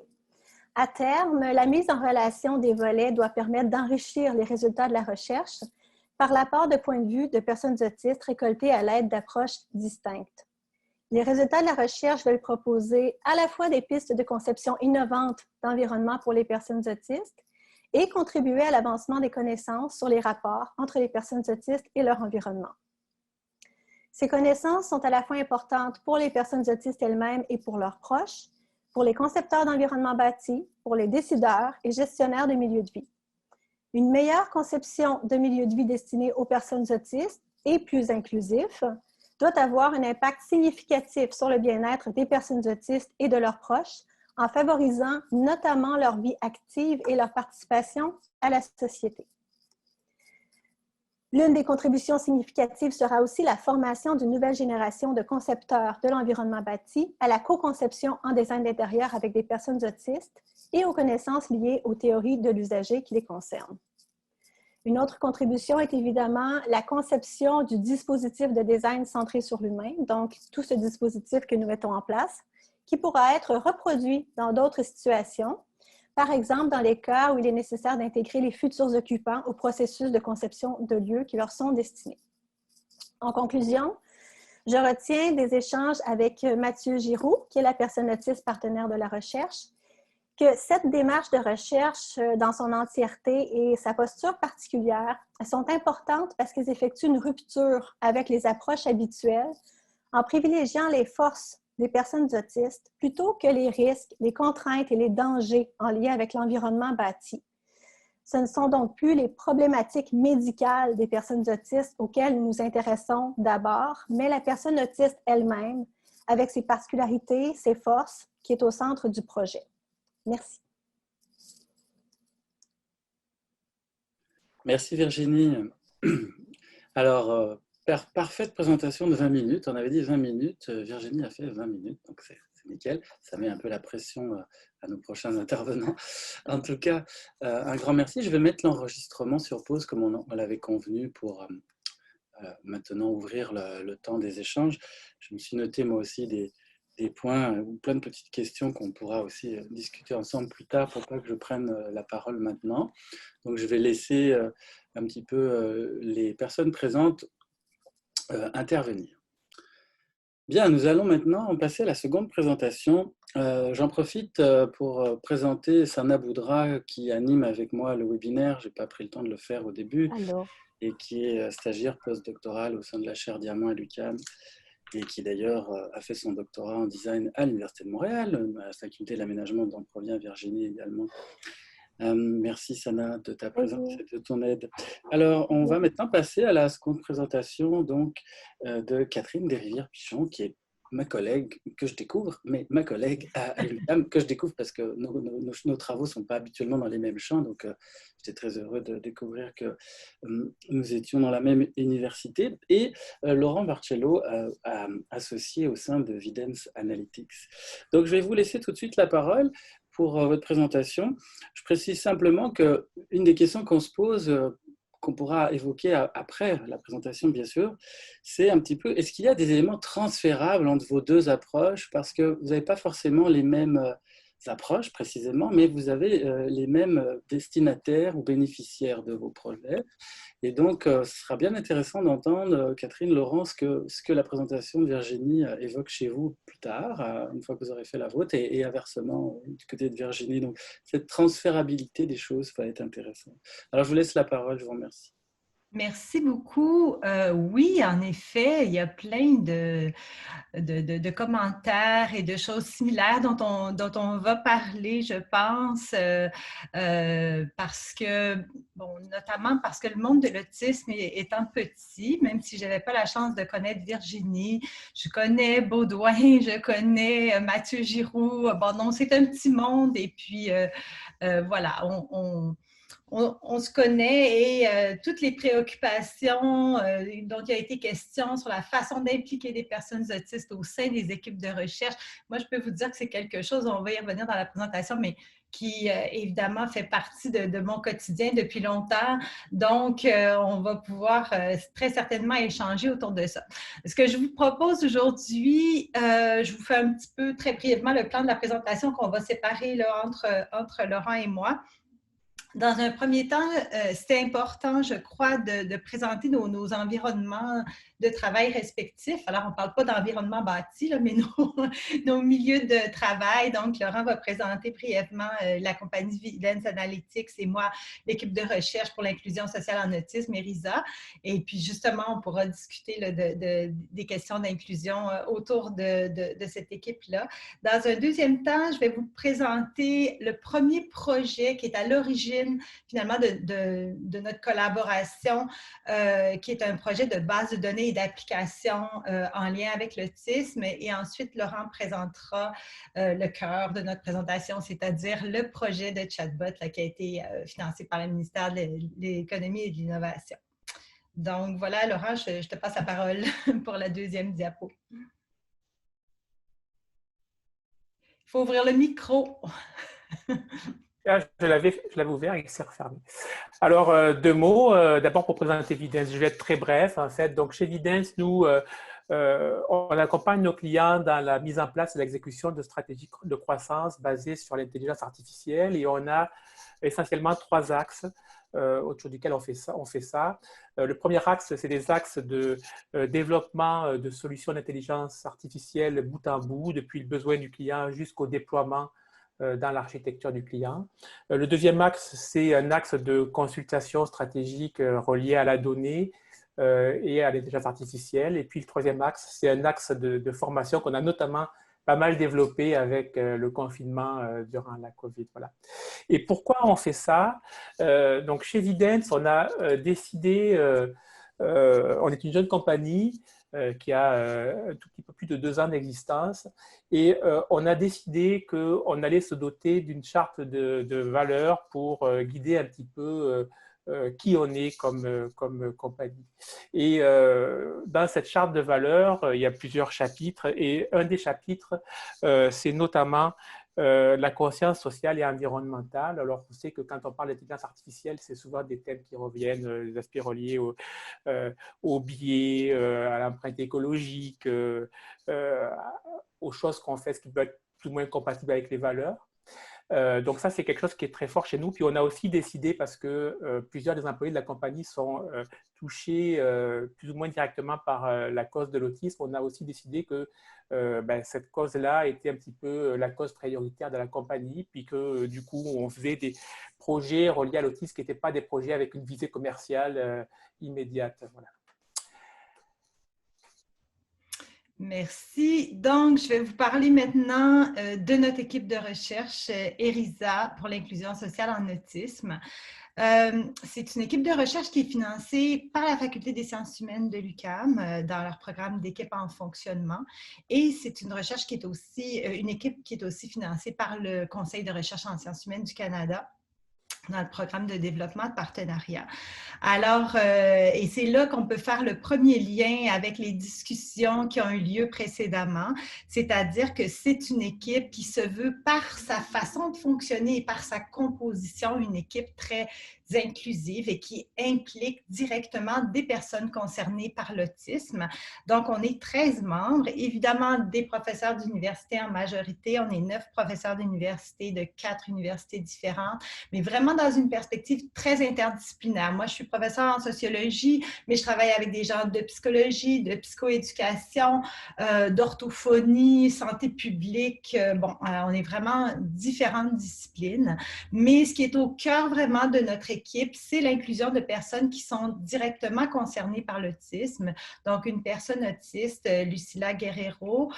[SPEAKER 3] À terme, la mise en relation des volets doit permettre d'enrichir les résultats de la recherche par l'apport de points de vue de personnes autistes récoltés à l'aide d'approches distinctes. Les résultats de la recherche veulent proposer à la fois des pistes de conception innovantes d'environnement pour les personnes autistes et contribuer à l'avancement des connaissances sur les rapports entre les personnes autistes et leur environnement. Ces connaissances sont à la fois importantes pour les personnes autistes elles-mêmes et pour leurs proches, pour les concepteurs d'environnement bâti, pour les décideurs et gestionnaires de milieux de vie. Une meilleure conception de milieux de vie destinés aux personnes autistes et plus inclusif doit avoir un impact significatif sur le bien-être des personnes autistes et de leurs proches en favorisant notamment leur vie active et leur participation à la société. L'une des contributions significatives sera aussi la formation d'une nouvelle génération de concepteurs de l'environnement bâti à la co-conception en design d'intérieur avec des personnes autistes et aux connaissances liées aux théories de l'usager qui les concernent. Une autre contribution est évidemment la conception du dispositif de design centré sur l'humain, donc tout ce dispositif que nous mettons en place, qui pourra être reproduit dans d'autres situations, par exemple dans les cas où il est nécessaire d'intégrer les futurs occupants au processus de conception de lieux qui leur sont destinés. En conclusion, je retiens des échanges avec Mathieu Giroux, qui est la personne autiste partenaire de la recherche, que cette démarche de recherche dans son entièreté et sa posture particulière sont importantes parce qu'elles effectuent une rupture avec les approches habituelles en privilégiant les forces des personnes autistes plutôt que les risques, les contraintes et les dangers en lien avec l'environnement bâti. Ce ne sont donc plus les problématiques médicales des personnes autistes auxquelles nous nous intéressons d'abord, mais la personne autiste elle-même, avec ses particularités, ses forces, qui est au centre du projet. Merci.
[SPEAKER 2] Merci Virginie. Alors, parfaite présentation de 20 minutes. On avait dit 20 minutes, Virginie a fait 20 minutes, donc c'est nickel. Ça met un peu la pression à nos prochains intervenants. En tout cas, un grand merci. Je vais mettre l'enregistrement sur pause comme on l'avait convenu pour maintenant ouvrir le temps des échanges. Je me suis noté moi aussi des des points ou plein de petites questions qu'on pourra aussi discuter ensemble plus tard pour pas que je prenne la parole maintenant. Donc, je vais laisser un petit peu les personnes présentes intervenir. Bien, nous allons maintenant passer à la seconde présentation. J'en profite pour présenter Sana Boudra qui anime avec moi le webinaire. Je n'ai pas pris le temps de le faire au début.
[SPEAKER 3] Allô.
[SPEAKER 2] Et qui est stagiaire postdoctorale au sein de la chaire Diamant à l'UQAM et qui d'ailleurs a fait son doctorat en design à l'Université de Montréal, à la faculté de l'aménagement dont provient Virginie également. Merci Sana de ta présence et de ton aide. Alors, on va maintenant passer à la seconde présentation donc, de Catherine Desrivières-Pichon, qui est ma collègue que je découvre, mais ma collègue à l'UQAM que je découvre parce que nos travaux ne sont pas habituellement dans les mêmes champs, donc j'étais très heureux de découvrir que nous étions dans la même université, et Laurent Barcello, associé au sein de Vidence Analytics. Donc je vais vous laisser tout de suite la parole pour votre présentation. Je précise simplement qu'une des questions qu'on se pose, qu'on pourra évoquer après la présentation, bien sûr, c'est un petit peu, est-ce qu'il y a des éléments transférables entre vos deux approches? Parce que vous n'avez pas forcément les mêmes approches, précisément, mais vous avez les mêmes destinataires ou bénéficiaires de vos projets. Et donc, ce sera bien intéressant d'entendre, Catherine, Laurent, ce que la présentation de Virginie évoque chez vous plus tard, une fois que vous aurez fait la vôtre, et inversement, du côté de Virginie. Donc, cette transférabilité des choses va être intéressante. Alors, je vous laisse la parole, je vous remercie.
[SPEAKER 4] Merci beaucoup. Oui, en effet, il y a plein de commentaires et de choses similaires dont on va parler, je pense, parce que, bon, notamment parce que le monde de l'autisme étant petit, même si je n'avais pas la chance de connaître Virginie, je connais Baudouin, je connais Mathieu Giroux, bon, non, c'est un petit monde, et puis voilà, on se connaît, et toutes les préoccupations dont il y a été question sur la façon d'impliquer des personnes autistes au sein des équipes de recherche, moi, je peux vous dire que c'est quelque chose, on va y revenir dans la présentation, mais qui évidemment fait partie de mon quotidien depuis longtemps. Donc, on va pouvoir très certainement échanger autour de ça. Ce que je vous propose aujourd'hui, je vous fais un petit peu très brièvement le plan de la présentation qu'on va séparer là, entre Laurent et moi. Dans un premier temps, c'est important, je crois, de présenter nos environnements de travail respectifs. Alors, on ne parle pas d'environnement bâti, là, mais nos milieux de travail. Donc, Laurent va présenter brièvement la compagnie Vidence Analytics et moi, l'équipe de recherche pour l'inclusion sociale en autisme, ERISA. Et puis, justement, on pourra discuter là, des questions d'inclusion autour de cette équipe-là. Dans un deuxième temps, je vais vous présenter le premier projet qui est à l'origine finalement de notre collaboration, qui est un projet de base de données et d'application en lien avec l'autisme. Et ensuite, Laurent présentera le cœur de notre présentation, c'est-à-dire le projet de chatbot là, qui a été financé par le ministère de l'Économie et de l'Innovation. Donc voilà, Laurent, je te passe la parole pour la deuxième diapo. Il faut ouvrir le micro.
[SPEAKER 1] Je l'avais ouvert et il s'est refermé. Alors, deux mots. D'abord, pour présenter Vidence, je vais être très bref, en fait. Donc, chez Vidence, nous, on accompagne nos clients dans la mise en place et l'exécution de stratégies de croissance basées sur l'intelligence artificielle, et on a essentiellement trois axes autour duquel on fait ça. Le premier axe, c'est des axes de développement de solutions d'intelligence artificielle bout en bout, depuis le besoin du client jusqu'au déploiement dans l'architecture du client. Le deuxième axe, c'est un axe de consultation stratégique relié à la donnée et à l'intelligence artificielle. Et puis le troisième axe, c'est un axe de formation qu'on a notamment pas mal développé avec le confinement durant la COVID. Voilà. Et pourquoi on fait ça? Donc chez Vidence, on a décidé, on est une jeune compagnie qui a un tout petit peu plus de 2 ans d'existence, et on a décidé qu'on allait se doter d'une charte de valeurs pour guider un petit peu qui on est comme compagnie. Et dans cette charte de valeurs, il y a plusieurs chapitres, et un des chapitres, c'est notamment la conscience sociale et environnementale. Alors, on sait que quand on parle d'intelligence artificielle, c'est souvent des thèmes qui reviennent, les aspects reliés au biais, à l'empreinte écologique, aux choses qu'on fait, ce qui peut être plus ou moins compatible avec les valeurs. Donc ça, c'est quelque chose qui est très fort chez nous. Puis on a aussi décidé, parce que plusieurs des employés de la compagnie sont touchés plus ou moins directement par la cause de l'autisme, on a aussi décidé que cette cause-là était un petit peu la cause prioritaire de la compagnie, puis que du coup, on faisait des projets reliés à l'autisme qui n'étaient pas des projets avec une visée commerciale immédiate. Voilà.
[SPEAKER 4] Merci. Donc, je vais vous parler maintenant de notre équipe de recherche ERISA pour l'inclusion sociale en autisme. C'est une équipe de recherche qui est financée par la Faculté des sciences humaines de l'UQAM dans leur programme d'équipe en fonctionnement. Et c'est une recherche qui est aussi, une équipe qui est aussi financée par le Conseil de recherche en sciences humaines du Canada dans le programme de développement de partenariat. Alors, et c'est là qu'on peut faire le premier lien avec les discussions qui ont eu lieu précédemment, c'est-à-dire que c'est une équipe qui se veut, par sa façon de fonctionner et par sa composition, une équipe très inclusive et qui implique directement des personnes concernées par l'autisme. Donc, on est 13 membres, évidemment des professeurs d'université en majorité, on est 9 professeurs d'université de 4 universités différentes, mais vraiment dans une perspective très interdisciplinaire. Moi, je suis professeure en sociologie, mais je travaille avec des gens de psychologie, de psychoéducation, d'orthophonie, santé publique. Bon, on est vraiment différentes disciplines, mais ce qui est au cœur vraiment de notre équipe, c'est l'inclusion de personnes qui sont directement concernées par l'autisme. Donc, une personne autiste, Lucilla Guerrero,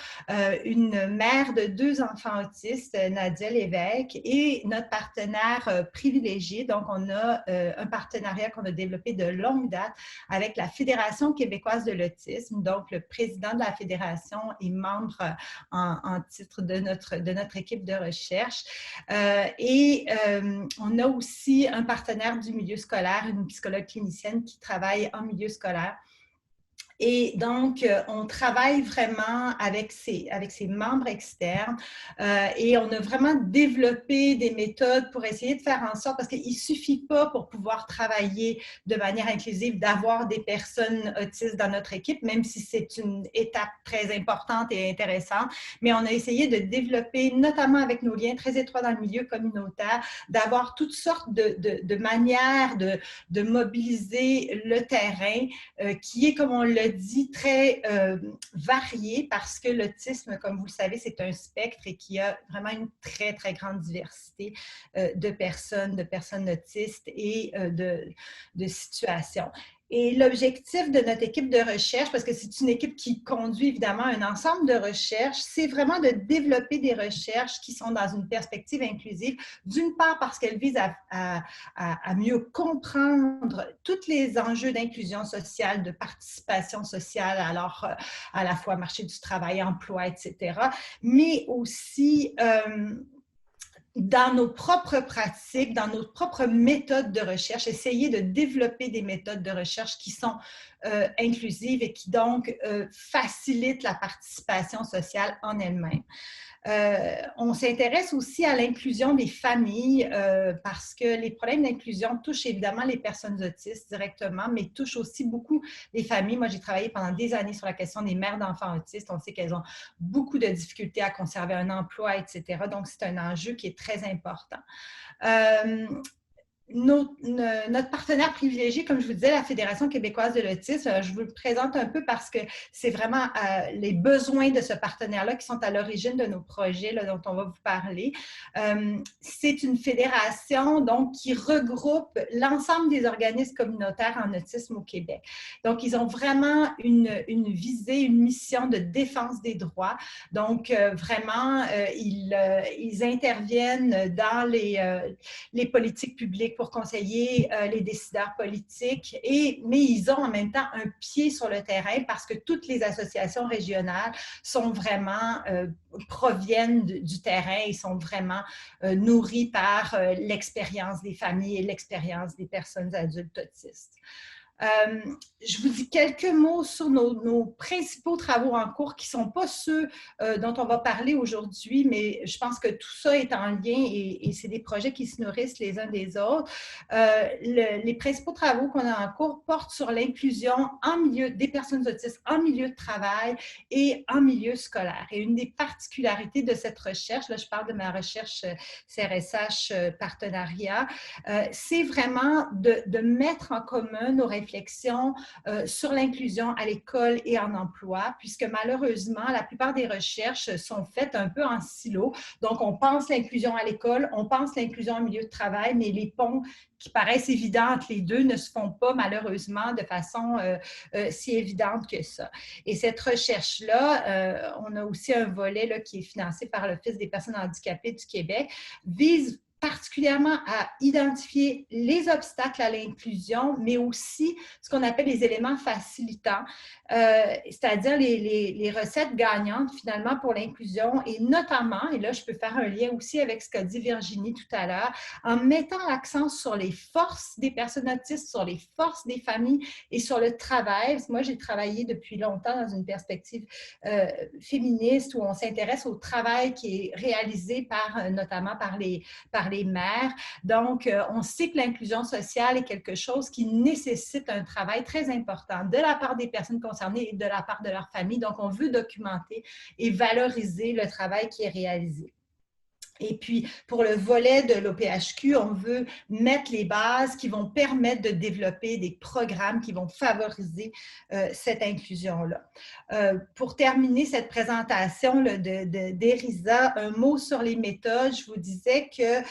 [SPEAKER 4] une mère de 2 enfants autistes, Nadia Lévesque, et notre partenaire privilégié. Donc, on a un partenariat qu'on a développé de longue date avec la Fédération québécoise de l'autisme. Donc, le président de la fédération est membre en titre de notre équipe de recherche. On a aussi un partenaire du milieu scolaire, une psychologue clinicienne qui travaille en milieu scolaire. Et donc, on travaille vraiment avec ses membres externes et on a vraiment développé des méthodes pour essayer de faire en sorte, parce qu'il ne suffit pas pour pouvoir travailler de manière inclusive d'avoir des personnes autistes dans notre équipe, même si c'est une étape très importante et intéressante, mais on a essayé de développer, notamment avec nos liens très étroits dans le milieu communautaire, d'avoir toutes sortes de manières de mobiliser le terrain qui est, comme on l'a dit, très varié, parce que l'autisme, comme vous le savez, c'est un spectre et qui a vraiment une très, très grande diversité de personnes autistes et de situations. Et l'objectif de notre équipe de recherche, parce que c'est une équipe qui conduit évidemment un ensemble de recherches, c'est vraiment de développer des recherches qui sont dans une perspective inclusive, d'une part parce qu'elles visent à mieux comprendre tous les enjeux d'inclusion sociale, de participation sociale, alors à la fois marché du travail, emploi, etc., mais aussi dans nos propres pratiques, dans nos propres méthodes de recherche, essayer de développer des méthodes de recherche qui sont inclusives et qui donc facilitent la participation sociale en elle-même. On s'intéresse aussi à l'inclusion des familles parce que les problèmes d'inclusion touchent évidemment les personnes autistes directement, mais touchent aussi beaucoup les familles. Moi, j'ai travaillé pendant des années sur la question des mères d'enfants autistes. On sait qu'elles ont beaucoup de difficultés à conserver un emploi, etc. Donc, c'est un enjeu qui est très important. Notre partenaire privilégié, comme je vous disais, la Fédération québécoise de l'autisme, je vous le présente un peu parce que c'est vraiment les besoins de ce partenaire-là qui sont à l'origine de nos projets là, dont on va vous parler. C'est une fédération donc, qui regroupe l'ensemble des organismes communautaires en autisme au Québec. Donc, ils ont vraiment une visée, une mission de défense des droits. Donc, vraiment, ils interviennent dans les politiques publiques pour conseiller les décideurs politiques, mais ils ont en même temps un pied sur le terrain parce que toutes les associations régionales sont vraiment, proviennent du terrain et sont vraiment nourries par l'expérience des familles et l'expérience des personnes adultes autistes. Je vous dis quelques mots sur nos principaux travaux en cours qui ne sont pas ceux dont on va parler aujourd'hui, mais je pense que tout ça est en lien et c'est des projets qui se nourrissent les uns des autres. Les principaux travaux qu'on a en cours portent sur l'inclusion des personnes autistes en milieu de travail et en milieu scolaire. Et une des particularités de cette recherche, là je parle de ma recherche CRSH partenariat, c'est vraiment de mettre en commun nos réflexions sur l'inclusion à l'école et en emploi, puisque malheureusement, la plupart des recherches sont faites un peu en silo. Donc, on pense l'inclusion à l'école, on pense l'inclusion en milieu de travail, mais les ponts qui paraissent évidents entre les deux ne se font pas malheureusement de façon si évidente que ça. Et cette recherche-là, on a aussi un volet là, qui est financé par l'Office des personnes handicapées du Québec, vise particulièrement à identifier les obstacles à l'inclusion, mais aussi ce qu'on appelle les éléments facilitants, c'est-à-dire les recettes gagnantes finalement pour l'inclusion et notamment, et là je peux faire un lien aussi avec ce qu'a dit Virginie tout à l'heure, en mettant l'accent sur les forces des personnes autistes, sur les forces des familles et sur le travail. Moi, j'ai travaillé depuis longtemps dans une perspective féministe où on s'intéresse au travail qui est réalisé notamment par les mères. Donc, on sait que l'inclusion sociale est quelque chose qui nécessite un travail très important de la part des personnes concernées et de la part de leur famille. Donc, on veut documenter et valoriser le travail qui est réalisé. Et puis, pour le volet de l'OPHQ, on veut mettre les bases qui vont permettre de développer des programmes qui vont favoriser cette inclusion-là. Pour terminer cette présentation d'Erisa, un mot sur les méthodes. Je vous disais que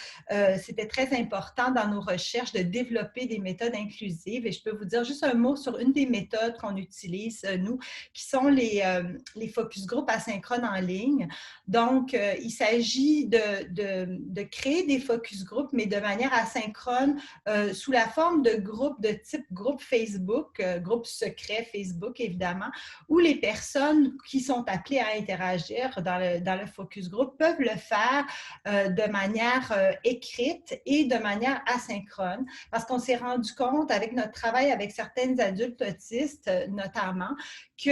[SPEAKER 4] c'était très important dans nos recherches de développer des méthodes inclusives. Et je peux vous dire juste un mot sur une des méthodes qu'on utilise, nous, qui sont les focus group asynchrones en ligne. Donc, il s'agit de créer des focus group, mais de manière asynchrone, sous la forme de groupes de type groupe Facebook, groupe secret Facebook, évidemment, où les personnes qui sont appelées à interagir dans le focus group peuvent le faire de manière écrite et de manière asynchrone, parce qu'on s'est rendu compte avec notre travail avec certains adultes autistes, notamment, que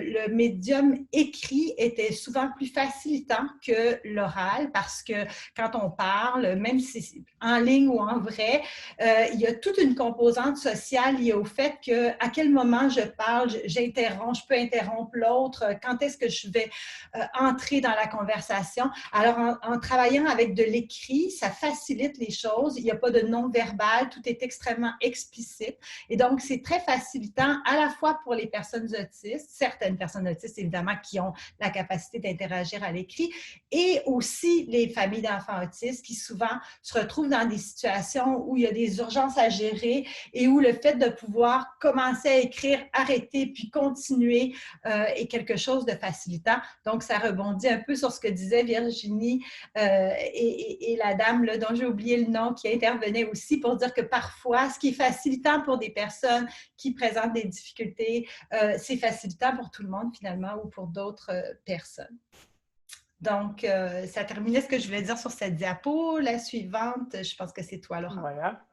[SPEAKER 4] le médium écrit était souvent plus facilitant que l'oral parce que quand on parle, même si c'est en ligne ou en vrai, il y a toute une composante sociale liée au fait que à quel moment je parle, j'interromps, je peux interrompre l'autre, quand est-ce que je vais entrer dans la conversation. Alors, en travaillant avec de l'écrit, ça facilite les choses. Il n'y a pas de non-verbal, tout est extrêmement explicite. Et donc, c'est très facilitant à la fois pour les personnes autistes, certaines personnes autistes, évidemment, qui ont la capacité d'interagir à l'écrit, et aussi les familles d'enfants autistes qui souvent se retrouvent dans des situations où il y a des urgences à gérer et où le fait de pouvoir commencer à écrire, arrêter, puis continuer est quelque chose de facilitant. Donc, ça rebondit un peu sur ce que disait Virginie et la dame là, dont j'ai oublié le nom, qui intervenait aussi pour dire que parfois, ce qui est facilitant pour des personnes qui présentent des difficultés, c'est facilitant pour tout le monde finalement ou pour d'autres personnes. Donc, ça terminait ce que je voulais dire sur cette diapo. La suivante, je pense que c'est toi, Laurent.
[SPEAKER 1] Voilà.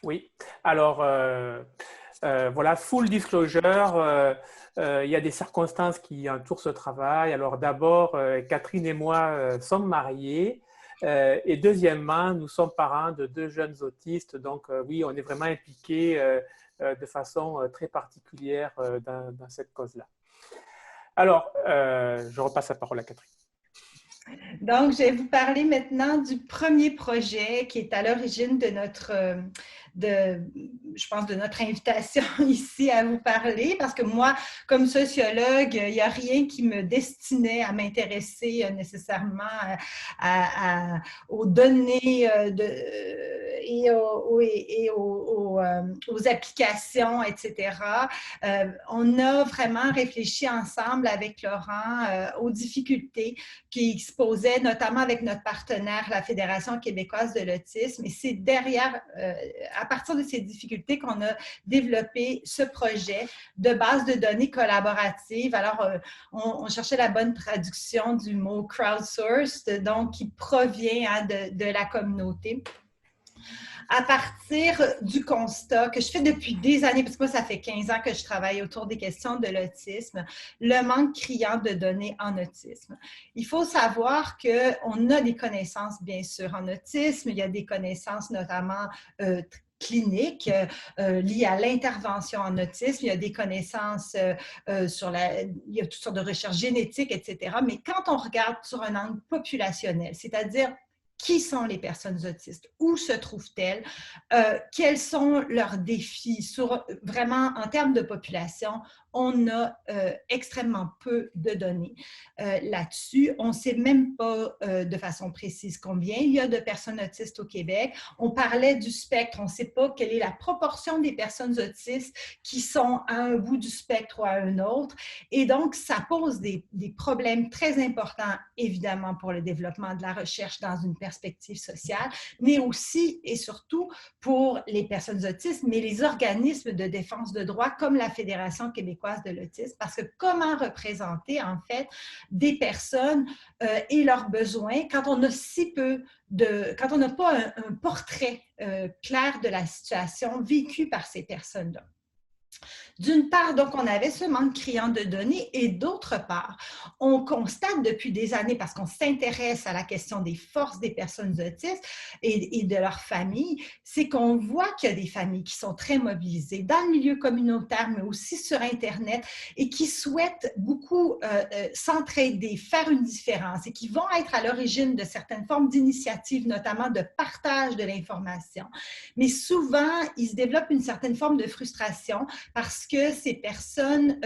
[SPEAKER 1] Oui. Alors, voilà, full disclosure, il y a des circonstances qui entourent ce travail. Alors, d'abord, Catherine et moi sommes mariés. Et deuxièmement, nous sommes parents de 2 jeunes autistes. Donc, oui, on est vraiment impliqués de façon très particulière dans cette cause-là. Alors, je repasse la parole à Catherine.
[SPEAKER 4] Donc, je vais vous parler maintenant du premier projet qui est à l'origine de je pense, de notre invitation ici à vous parler, parce que moi, comme sociologue, il n'y a rien qui me destinait à m'intéresser nécessairement aux données et aux applications, etc. On a vraiment réfléchi ensemble avec Laurent aux difficultés qui se posaient, notamment avec notre partenaire, la Fédération québécoise de l'autisme. Et c'est à partir de ces difficultés qu'on a développé ce projet de base de données collaborative. Alors, on cherchait la bonne traduction du mot crowdsourced, donc qui provient de la communauté. À partir du constat que je fais depuis des années, parce que moi, ça fait 15 ans que je travaille autour des questions de l'autisme, le manque criant de données en autisme. Il faut savoir qu'on a des connaissances, bien sûr, en autisme. Il y a des connaissances notamment cliniques liées à l'intervention en autisme. Il y a des connaissances il y a toutes sortes de recherches génétiques, etc. Mais quand on regarde sur un angle populationnel, c'est-à-dire qui sont les personnes autistes? Où se trouvent-elles? Quels sont leurs défis? Vraiment, en termes de population, on a extrêmement peu de données là-dessus. On ne sait même pas de façon précise combien il y a de personnes autistes au Québec. On parlait du spectre. On ne sait pas quelle est la proportion des personnes autistes qui sont à un bout du spectre ou à un autre. Et donc, ça pose des problèmes très importants, évidemment, pour le développement de la recherche dans une perspective sociale, mais aussi et surtout pour les personnes autistes, mais les organismes de défense de droits comme la Fédération québécoise de l'autisme, parce que comment représenter en fait des personnes et leurs besoins quand on a si peu quand on n'a pas un portrait clair de la situation vécue par ces personnes-là. D'une part, donc, on avait ce manque criant de données et d'autre part, on constate depuis des années, parce qu'on s'intéresse à la question des forces des personnes autistes et de leurs familles, c'est qu'on voit qu'il y a des familles qui sont très mobilisées dans le milieu communautaire, mais aussi sur Internet et qui souhaitent beaucoup s'entraider, faire une différence et qui vont être à l'origine de certaines formes d'initiatives, notamment de partage de l'information. Mais souvent, il se développe une certaine forme de frustration parce que ces personnes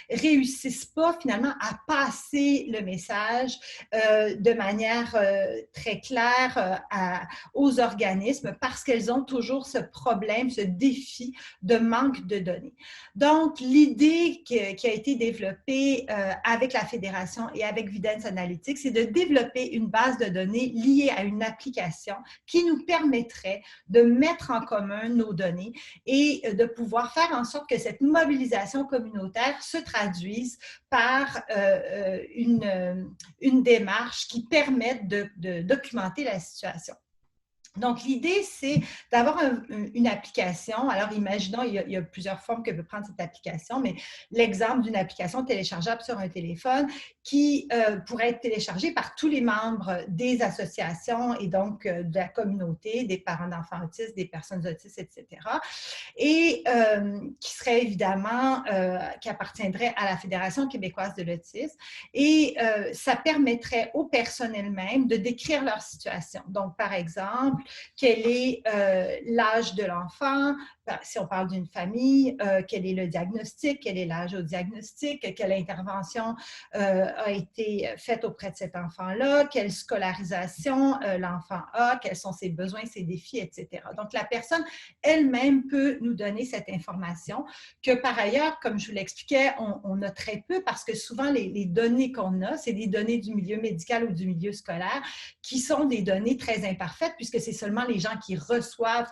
[SPEAKER 4] réussissent pas finalement à passer le message de manière très claire aux organismes parce qu'elles ont toujours ce problème, ce défi de manque de données. Donc, l'idée qui a été développée avec la Fédération et avec Vidence Analytics, c'est de développer une base de données liée à une application qui nous permettrait de mettre en commun nos données et de pouvoir faire en sorte que cette mobilisation communautaire se traduise par une démarche qui permette de documenter la situation. Donc, l'idée, c'est d'avoir une application. Alors, imaginons, il y a plusieurs formes que peut prendre cette application, mais l'exemple d'une application téléchargeable sur un téléphone qui pourrait être téléchargée par tous les membres des associations et donc de la communauté, des parents d'enfants autistes, des personnes autistes, etc. Et qui serait évidemment, qui appartiendrait à la Fédération québécoise de l'autisme. Et ça permettrait aux personnes elles-mêmes de décrire leur situation. Donc, par exemple, quel est l'âge de l'enfant, si on parle d'une famille, quel est le diagnostic, quel est l'âge au diagnostic, quelle intervention a été faite auprès de cet enfant-là, quelle scolarisation l'enfant a, quels sont ses besoins, ses défis, etc. Donc, la personne elle-même peut nous donner cette information que, par ailleurs, comme je vous l'expliquais, on a très peu parce que souvent, les données qu'on a, c'est des données du milieu médical ou du milieu scolaire qui sont des données très imparfaites puisque c'est seulement les gens qui reçoivent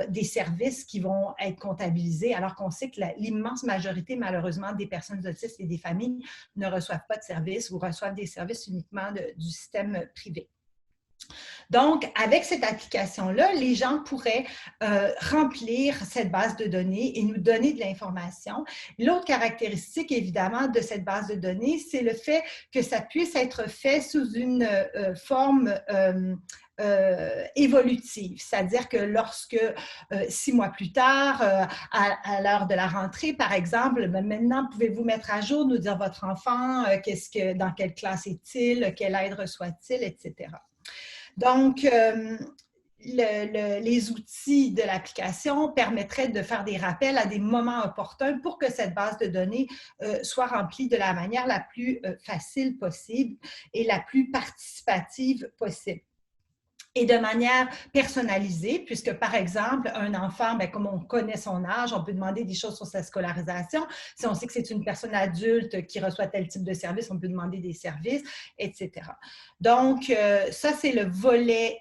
[SPEAKER 4] des services qui vont être comptabilisés, alors qu'on sait que l'immense majorité, malheureusement, des personnes autistes et des familles ne reçoivent pas de services ou reçoivent des services uniquement du système privé. Donc, avec cette application-là, les gens pourraient remplir cette base de données et nous donner de l'information. L'autre caractéristique, évidemment, de cette base de données, c'est le fait que ça puisse être fait sous une forme évolutive, c'est-à-dire que lorsque 6 mois plus tard, à l'heure de la rentrée, par exemple, maintenant, pouvez-vous mettre à jour, nous dire votre enfant, dans quelle classe est-il, quelle aide reçoit-il, etc. Donc, les outils de l'application permettraient de faire des rappels à des moments opportuns pour que cette base de données soit remplie de la manière la plus facile possible et la plus participative possible. Et de manière personnalisée, puisque, par exemple, un enfant, bien, comme on connaît son âge, on peut demander des choses sur sa scolarisation. Si on sait que c'est une personne adulte qui reçoit tel type de service, on peut demander des services, etc. Donc, ça, c'est le volet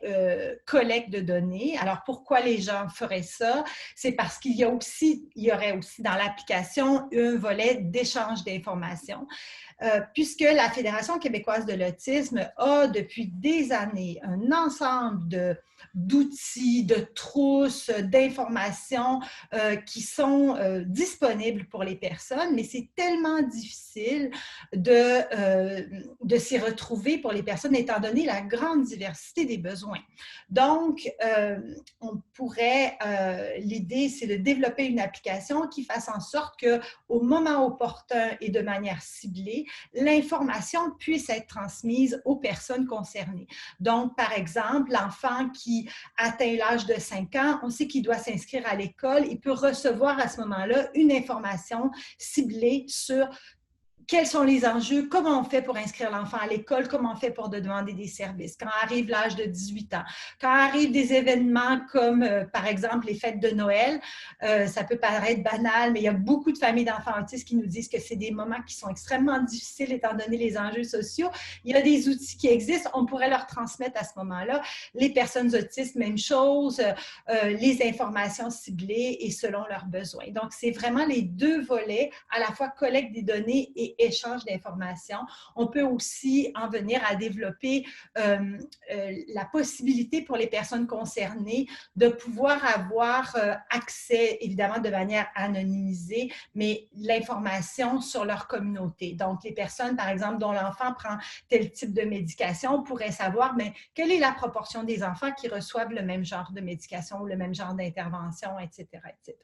[SPEAKER 4] collecte de données. Alors, pourquoi les gens feraient ça? C'est parce qu'il y aurait aussi dans l'application un volet d'échange d'informations. puisque la Fédération québécoise de l'autisme a depuis des années un ensemble d'outils, de trousses, d'informations qui sont disponibles pour les personnes, mais c'est tellement difficile de s'y retrouver pour les personnes étant donné la grande diversité des besoins. Donc, on pourrait, l'idée, c'est de développer une application qui fasse en sorte qu'au moment opportun et de manière ciblée, l'information puisse être transmise aux personnes concernées. Donc, par exemple, l'enfant qui atteint l'âge de 5 ans, on sait qu'il doit s'inscrire à l'école, il peut recevoir à ce moment-là une information ciblée sur quels sont les enjeux, comment on fait pour inscrire l'enfant à l'école, comment on fait pour demander des services. Quand arrive l'âge de 18 ans, quand arrivent des événements comme, par exemple, les fêtes de Noël, ça peut paraître banal, mais il y a beaucoup de familles d'enfants autistes qui nous disent que c'est des moments qui sont extrêmement difficiles étant donné les enjeux sociaux. Il y a des outils qui existent, on pourrait leur transmettre à ce moment-là. Les personnes autistes, même chose, les informations ciblées et selon leurs besoins. Donc, c'est vraiment les deux volets, à la fois collecte des données et échange d'informations. On peut aussi en venir à développer la possibilité pour les personnes concernées de pouvoir avoir accès, évidemment de manière anonymisée, mais l'information sur leur communauté. Donc, les personnes, par exemple, dont l'enfant prend tel type de médication, pourraient savoir, mais quelle est la proportion des enfants qui reçoivent le même genre de médication ou le même genre d'intervention, etc., etc.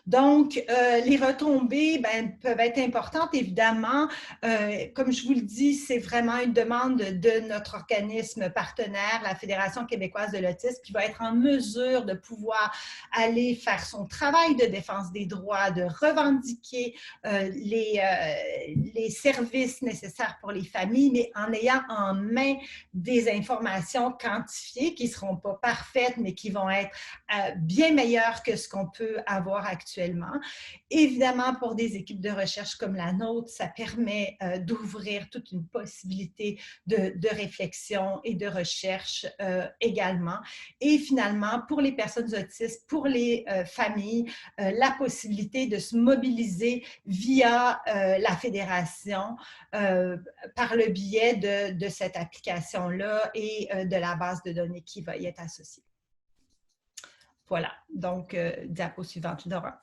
[SPEAKER 4] Donc, les retombées peuvent être importantes, évidemment. Comme je vous le dis, c'est vraiment une demande de notre organisme partenaire, la Fédération québécoise de l'autisme, qui va être en mesure de pouvoir aller faire son travail de défense des droits, de revendiquer les services nécessaires pour les familles, mais en ayant en main des informations quantifiées qui ne seront pas parfaites, mais qui vont être bien meilleures que ce qu'on peut avoir actuellement. Évidemment, pour des équipes de recherche comme la nôtre, ça permet d'ouvrir toute une possibilité de réflexion et de recherche également. Et finalement, pour les personnes autistes, pour les familles, la possibilité de se mobiliser via la fédération par le biais de cette application-là et de la base de données qui va y être associée. Voilà, donc, diapo suivante, Laura.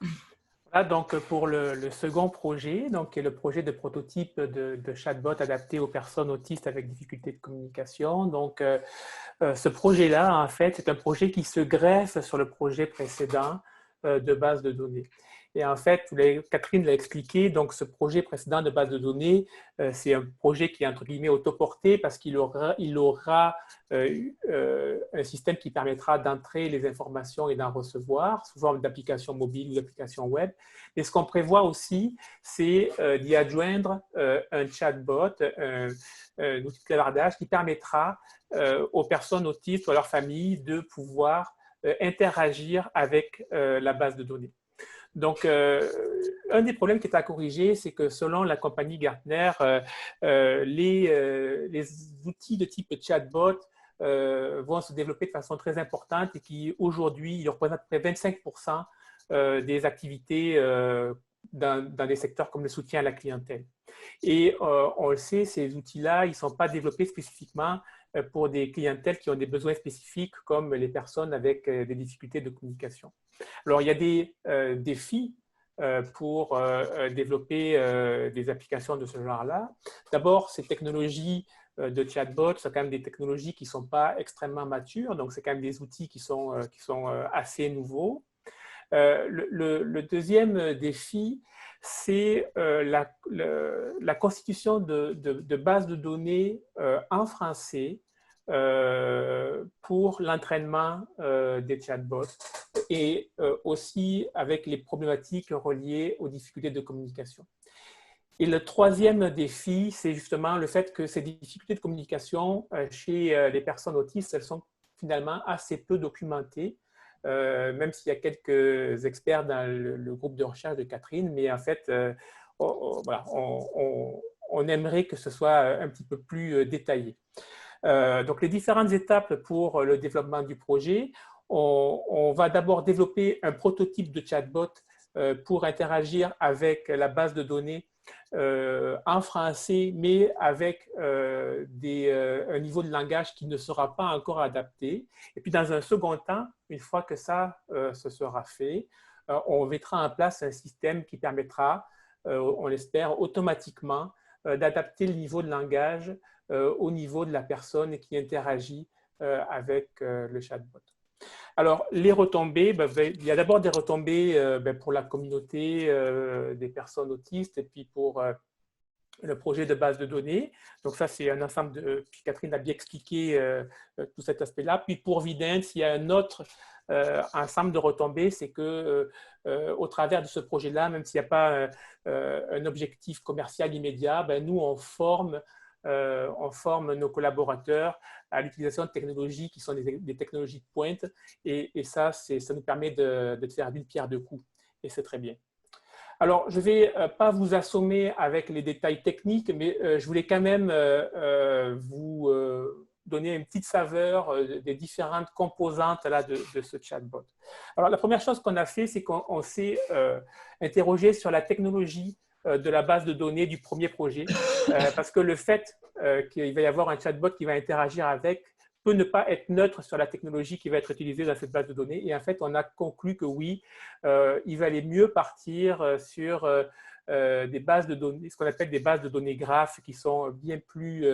[SPEAKER 1] Voilà, donc pour le second projet, donc, qui est le projet de prototype de chatbot adapté aux personnes autistes avec difficultés de communication. Donc, ce projet-là, en fait, c'est un projet qui se greffe sur le projet précédent de base de données. Et en fait, Catherine l'a expliqué, donc ce projet précédent de base de données, c'est un projet qui est entre guillemets autoporté parce qu'il aura un système qui permettra d'entrer les informations et d'en recevoir sous forme d'application mobile ou d'application web. Et ce qu'on prévoit aussi, c'est d'y adjoindre un chatbot, un outil de clavardage qui permettra aux personnes autistes ou à leur famille de pouvoir interagir avec la base de données. Donc, un des problèmes qui est à corriger, c'est que selon la compagnie Gartner, les outils de type chatbot vont se développer de façon très importante et qui, aujourd'hui, ils représentent près de 25% des activités dans des secteurs comme le soutien à la clientèle. Et on le sait, ces outils-là, ils ne sont pas développés spécifiquement pour des clientèles qui ont des besoins spécifiques comme les personnes avec des difficultés de communication. Alors, il y a des défis pour développer des applications de ce genre-là. D'abord, ces technologies de chatbot sont quand même des technologies qui ne sont pas extrêmement matures, donc c'est quand même des outils qui sont assez nouveaux. Le deuxième défi, c'est la constitution de bases de données en français pour l'entraînement des chatbots et aussi avec les problématiques reliées aux difficultés de communication. Et le troisième défi, c'est justement le fait que ces difficultés de communication chez les personnes autistes, elles sont finalement assez peu documentées. Même s'il y a quelques experts dans le groupe de recherche de Catherine, mais en fait, voilà, on aimerait que ce soit un petit peu plus détaillé. Donc, les différentes étapes pour le développement du projet, on va d'abord développer un prototype de chatbot pour interagir avec la base de données en français, mais avec un niveau de langage qui ne sera pas encore adapté. Et puis, dans un second temps, une fois que ça se sera fait, on mettra en place un système qui permettra, on l'espère, automatiquement d'adapter le niveau de langage au niveau de la personne qui interagit avec le chatbot. Alors, les retombées, il y a d'abord des retombées pour la communauté des personnes autistes et puis pour le projet de base de données. Donc ça, c'est un ensemble de... Puis Catherine a bien expliqué tout cet aspect-là. Puis pour Vidence, il y a un autre ensemble de retombées, c'est que au travers de ce projet-là, même s'il n'y a pas un objectif commercial immédiat, nous, on forme nos collaborateurs à l'utilisation de technologies qui sont des technologies de pointe. Et ça, ça nous permet de faire d'une pierre deux coups. Et c'est très bien. Alors, je ne vais pas vous assommer avec les détails techniques, mais je voulais quand même vous donner une petite saveur des différentes composantes là, de ce chatbot. Alors, la première chose qu'on a fait, c'est qu'on s'est interrogé sur la technologie de la base de données du premier projet, parce que le fait qu'il va y avoir un chatbot qui va interagir avec peut ne pas être neutre sur la technologie qui va être utilisée dans cette base de données. Et en fait, on a conclu que oui, il valait mieux partir sur des bases de données, ce qu'on appelle des bases de données graphes qui sont bien plus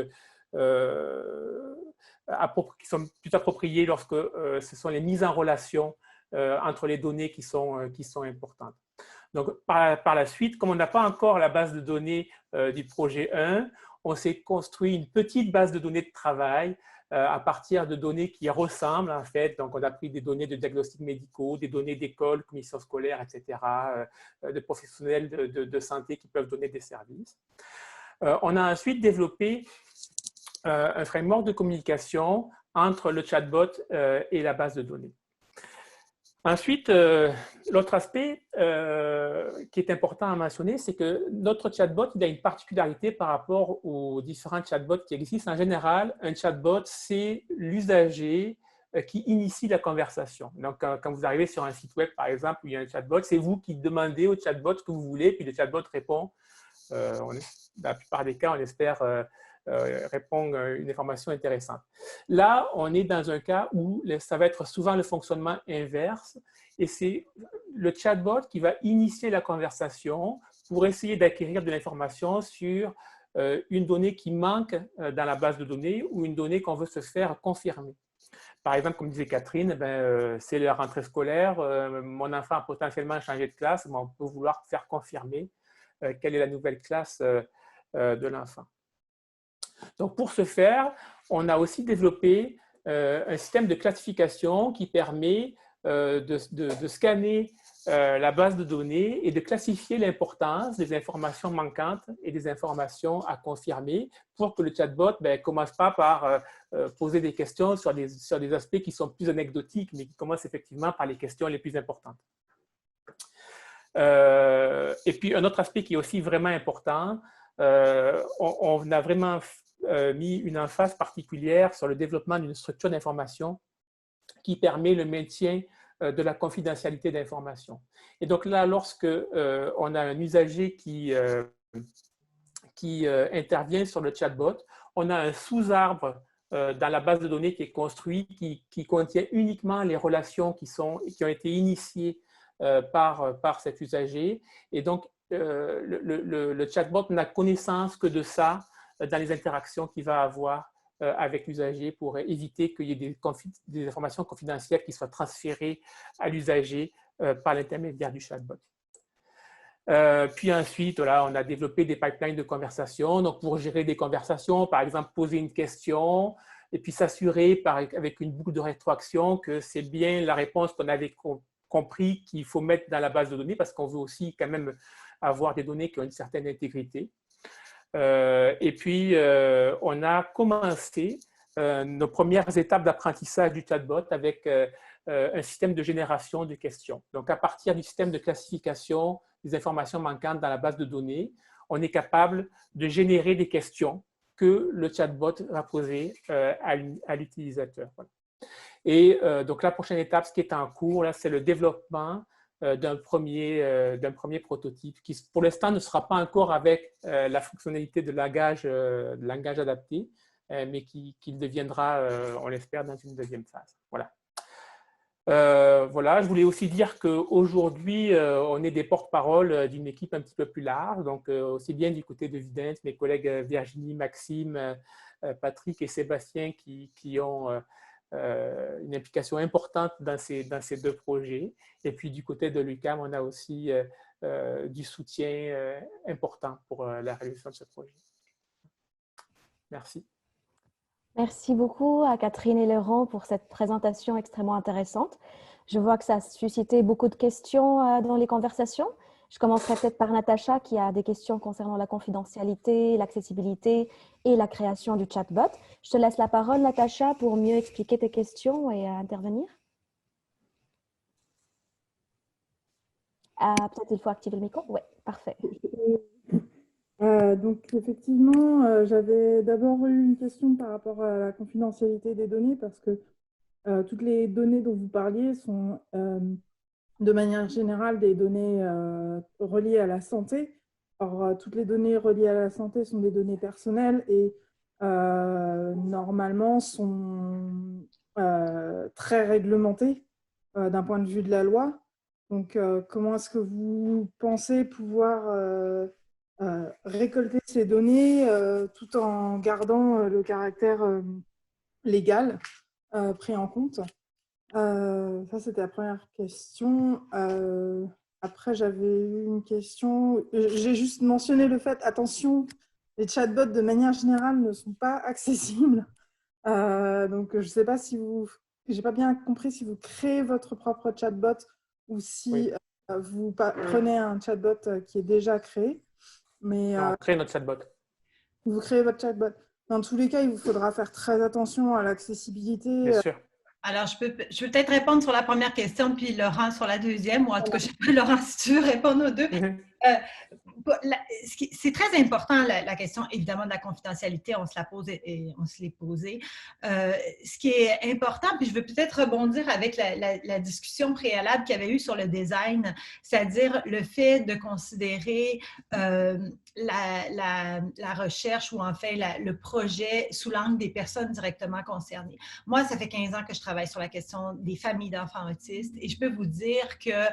[SPEAKER 1] qui sont plus appropriées lorsque ce sont les mises en relation entre les données qui sont importantes. Donc, par la suite, comme on n'a pas encore la base de données du projet 1, on s'est construit une petite base de données de travail à partir de données qui ressemblent, en fait. Donc, on a pris des données de diagnostics médicaux, des données d'école, commission scolaire, etc., de professionnels de santé qui peuvent donner des services. On a ensuite développé un framework de communication entre le chatbot et la base de données. Ensuite, l'autre aspect qui est important à mentionner, c'est que notre chatbot il a une particularité par rapport aux différents chatbots qui existent. En général, un chatbot, c'est l'usager qui initie la conversation. Donc, quand vous arrivez sur un site web, par exemple, où il y a un chatbot, c'est vous qui demandez au chatbot ce que vous voulez, puis le chatbot répond. Dans la plupart des cas, on espère répondre une information intéressante. Là, on est dans un cas où ça va être souvent le fonctionnement inverse et c'est le chatbot qui va initier la conversation pour essayer d'acquérir de l'information sur une donnée qui manque dans la base de données ou une donnée qu'on veut se faire confirmer. Par exemple, comme disait Catherine, c'est la rentrée scolaire, mon enfant a potentiellement changé de classe, mais on peut vouloir faire confirmer quelle est la nouvelle classe de l'enfant. Donc, pour ce faire, on a aussi développé un système de classification qui permet de scanner la base de données et de classifier l'importance des informations manquantes et des informations à confirmer pour que le chatbot ne commence pas par poser des questions sur des aspects qui sont plus anecdotiques, mais qui commencent effectivement par les questions les plus importantes. Et puis, un autre aspect qui est aussi vraiment important, on a vraiment mis une emphase particulière sur le développement d'une structure d'information qui permet le maintien de la confidentialité d'information. Et donc là, lorsque on a un usager qui intervient sur le chatbot, on a un sous-arbre dans la base de données qui est construit, qui contient uniquement les relations qui ont été initiées par cet usager. Et donc, le chatbot n'a connaissance que de ça dans les interactions qu'il va avoir avec l'usager pour éviter qu'il y ait des informations confidentielles qui soient transférées à l'usager par l'intermédiaire du chatbot. Puis ensuite, là, on a développé des pipelines de conversation. Donc, pour gérer des conversations, par exemple, poser une question et puis s'assurer avec une boucle de rétroaction que c'est bien la réponse qu'on avait compris qu'il faut mettre dans la base de données parce qu'on veut aussi quand même avoir des données qui ont une certaine intégrité. Et puis, on a commencé nos premières étapes d'apprentissage du chatbot avec un système de génération de questions. Donc, à partir du système de classification des informations manquantes dans la base de données, on est capable de générer des questions que le chatbot va poser à l'utilisateur. Voilà. Et donc, la prochaine étape, ce qui est en cours, c'est le développement d'un premier prototype qui, pour l'instant, ne sera pas encore avec la fonctionnalité de langage adapté, mais qui deviendra, on l'espère, dans une deuxième phase. Voilà. Voilà, je voulais aussi dire qu'aujourd'hui, on est des porte-parole d'une équipe un petit peu plus large, donc aussi bien du côté de Videns, mes collègues Virginie, Maxime, Patrick et Sébastien qui ont une implication importante dans ces deux projets. Et puis du côté de l'UQAM, on a aussi du soutien important pour la réalisation de ce projet. Merci.
[SPEAKER 5] Merci beaucoup à Catherine et Laurent pour cette présentation extrêmement intéressante. Je vois que ça a suscité beaucoup de questions dans les conversations. Je commencerai peut-être par Natacha qui a des questions concernant la confidentialité, l'accessibilité et la création du chatbot. Je te laisse la parole, Natacha, pour mieux expliquer tes questions et intervenir. Peut-être il faut activer le micro. Oui, parfait.
[SPEAKER 6] Donc effectivement, j'avais d'abord eu une question par rapport à la confidentialité des données parce que toutes les données dont vous parliez sont de manière générale des données reliées à la santé. Or, toutes les données reliées à la santé sont des données personnelles et normalement sont très réglementées d'un point de vue de la loi. Donc, comment est-ce que vous pensez pouvoir récolter ces données tout en gardant le caractère légal pris en compte? Ça, c'était la première question. Après, j'avais eu une question. J'ai juste mentionné le fait, attention, les chatbots, de manière générale, ne sont pas accessibles. Donc, je ne sais pas si vous... J'ai pas bien compris si vous créez votre propre chatbot ou si vous prenez un chatbot qui est déjà créé. Mais,
[SPEAKER 1] on crée notre chatbot.
[SPEAKER 6] Vous créez votre chatbot. Dans tous les cas, il vous faudra faire très attention à l'accessibilité.
[SPEAKER 1] Bien sûr.
[SPEAKER 4] Alors, je peux peut-être répondre sur la première question, puis Laurent sur la deuxième, ou en tout cas, je sais pas, Laurent, si tu veux répondre aux deux. C'est très important, la question, évidemment, de la confidentialité. On se la pose et on se l'est posée. Ce qui est important, puis je veux peut-être rebondir avec la discussion préalable qu'il y avait eu sur le design, c'est-à-dire le fait de considérer la recherche ou en fait le projet sous l'angle des personnes directement concernées. Moi, ça fait 15 ans que je travaille sur la question des familles d'enfants autistes et je peux vous dire que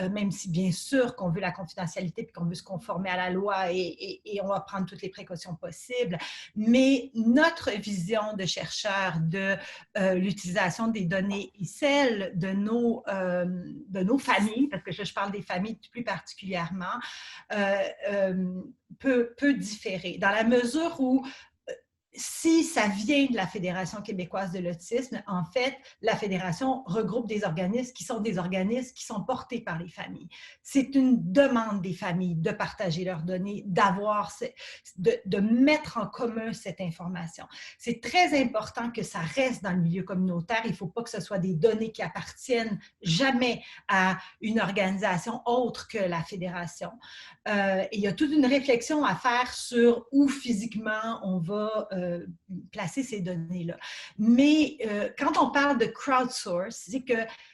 [SPEAKER 4] même si bien sûr qu'on veut la confidentialité puis qu'on veut se conformer à la loi et on va prendre toutes les précautions possibles, mais notre vision de chercheurs de l'utilisation des données et celle de nos familles, parce que je parle des familles plus particulièrement, peut différer dans la mesure où si ça vient de la Fédération québécoise de l'autisme, en fait, la Fédération regroupe des organismes qui sont portés par les familles. C'est une demande des familles de partager leurs données, de mettre en commun cette information. C'est très important que ça reste dans le milieu communautaire. Il ne faut pas que ce soit des données qui appartiennent jamais à une organisation autre que la Fédération. Il y a toute une réflexion à faire sur où physiquement on va placer ces données-là. Mais quand on parle de crowdsource, c'est que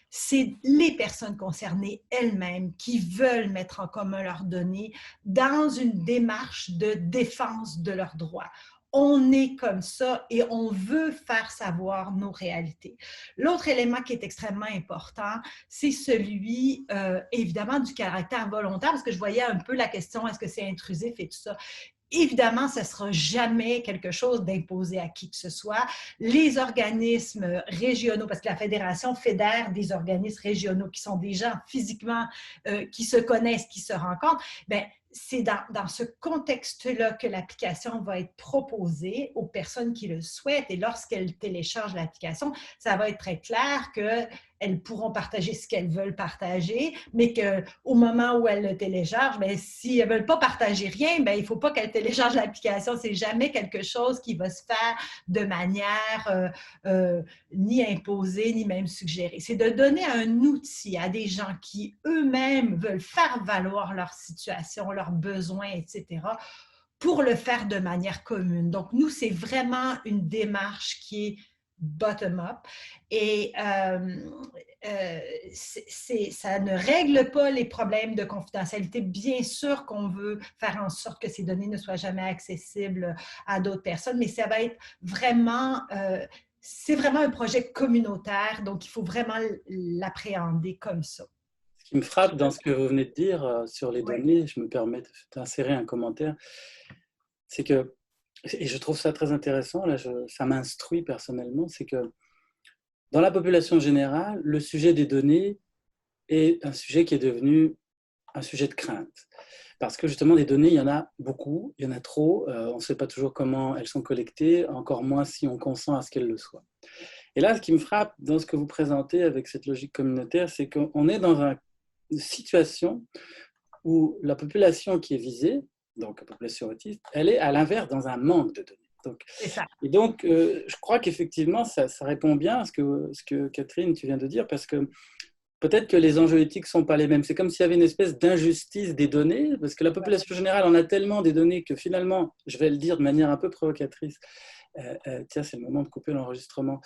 [SPEAKER 4] c'est les personnes concernées elles-mêmes qui veulent mettre en commun leurs données dans une démarche de défense de leurs droits. On est comme ça et on veut faire savoir nos réalités. L'autre élément qui est extrêmement important, c'est celui, évidemment, du caractère volontaire, parce que je voyais un peu la question, est-ce que c'est intrusif et tout ça. Évidemment, ce ne sera jamais quelque chose d'imposé à qui que ce soit. Les organismes régionaux, parce que la Fédération fédère des organismes régionaux qui sont des gens physiquement, qui se connaissent, qui se rencontrent, bien, c'est dans ce contexte-là que l'application va être proposée aux personnes qui le souhaitent. Et lorsqu'elles téléchargent l'application, ça va être très clair qu'elles pourront partager ce qu'elles veulent partager, mais qu'au moment où elles le téléchargent, bien, si elles ne veulent pas partager rien, bien, il ne faut pas qu'elles téléchargent l'application. Ce n'est jamais quelque chose qui va se faire de manière ni imposée, ni même suggérée. C'est de donner un outil à des gens qui eux-mêmes veulent faire valoir leur situation, leurs besoins, etc., pour le faire de manière commune. Donc, nous, c'est vraiment une démarche qui est bottom-up. Et ça ne règle pas les problèmes de confidentialité. Bien sûr qu'on veut faire en sorte que ces données ne soient jamais accessibles à d'autres personnes, mais ça va être vraiment... c'est vraiment un projet communautaire, donc il faut vraiment l'appréhender comme ça.
[SPEAKER 2] Ce qui me frappe dans ce que vous venez de dire sur les données, je me permets d'insérer un commentaire, c'est que, et je trouve ça très intéressant, là, ça m'instruit personnellement, c'est que dans la population générale, le sujet des données est un sujet qui est devenu un sujet de crainte. Parce que justement, les données, il y en a beaucoup, il y en a trop, on ne sait pas toujours comment elles sont collectées, encore moins si on consent à ce qu'elles le soient. Et là, ce qui me frappe dans ce que vous présentez avec cette logique communautaire, c'est qu'on est dans une situation où la population qui est visée, donc la population autiste, elle est à l'inverse dans un manque de données. Donc, et donc, je crois qu'effectivement, ça répond bien à ce que Catherine, tu viens de dire, parce que peut-être que les enjeux éthiques ne sont pas les mêmes. C'est comme s'il y avait une espèce d'injustice des données, parce que la population générale en a tellement des données que finalement, je vais le dire de manière un peu provocatrice, tiens, c'est le moment de couper l'enregistrement.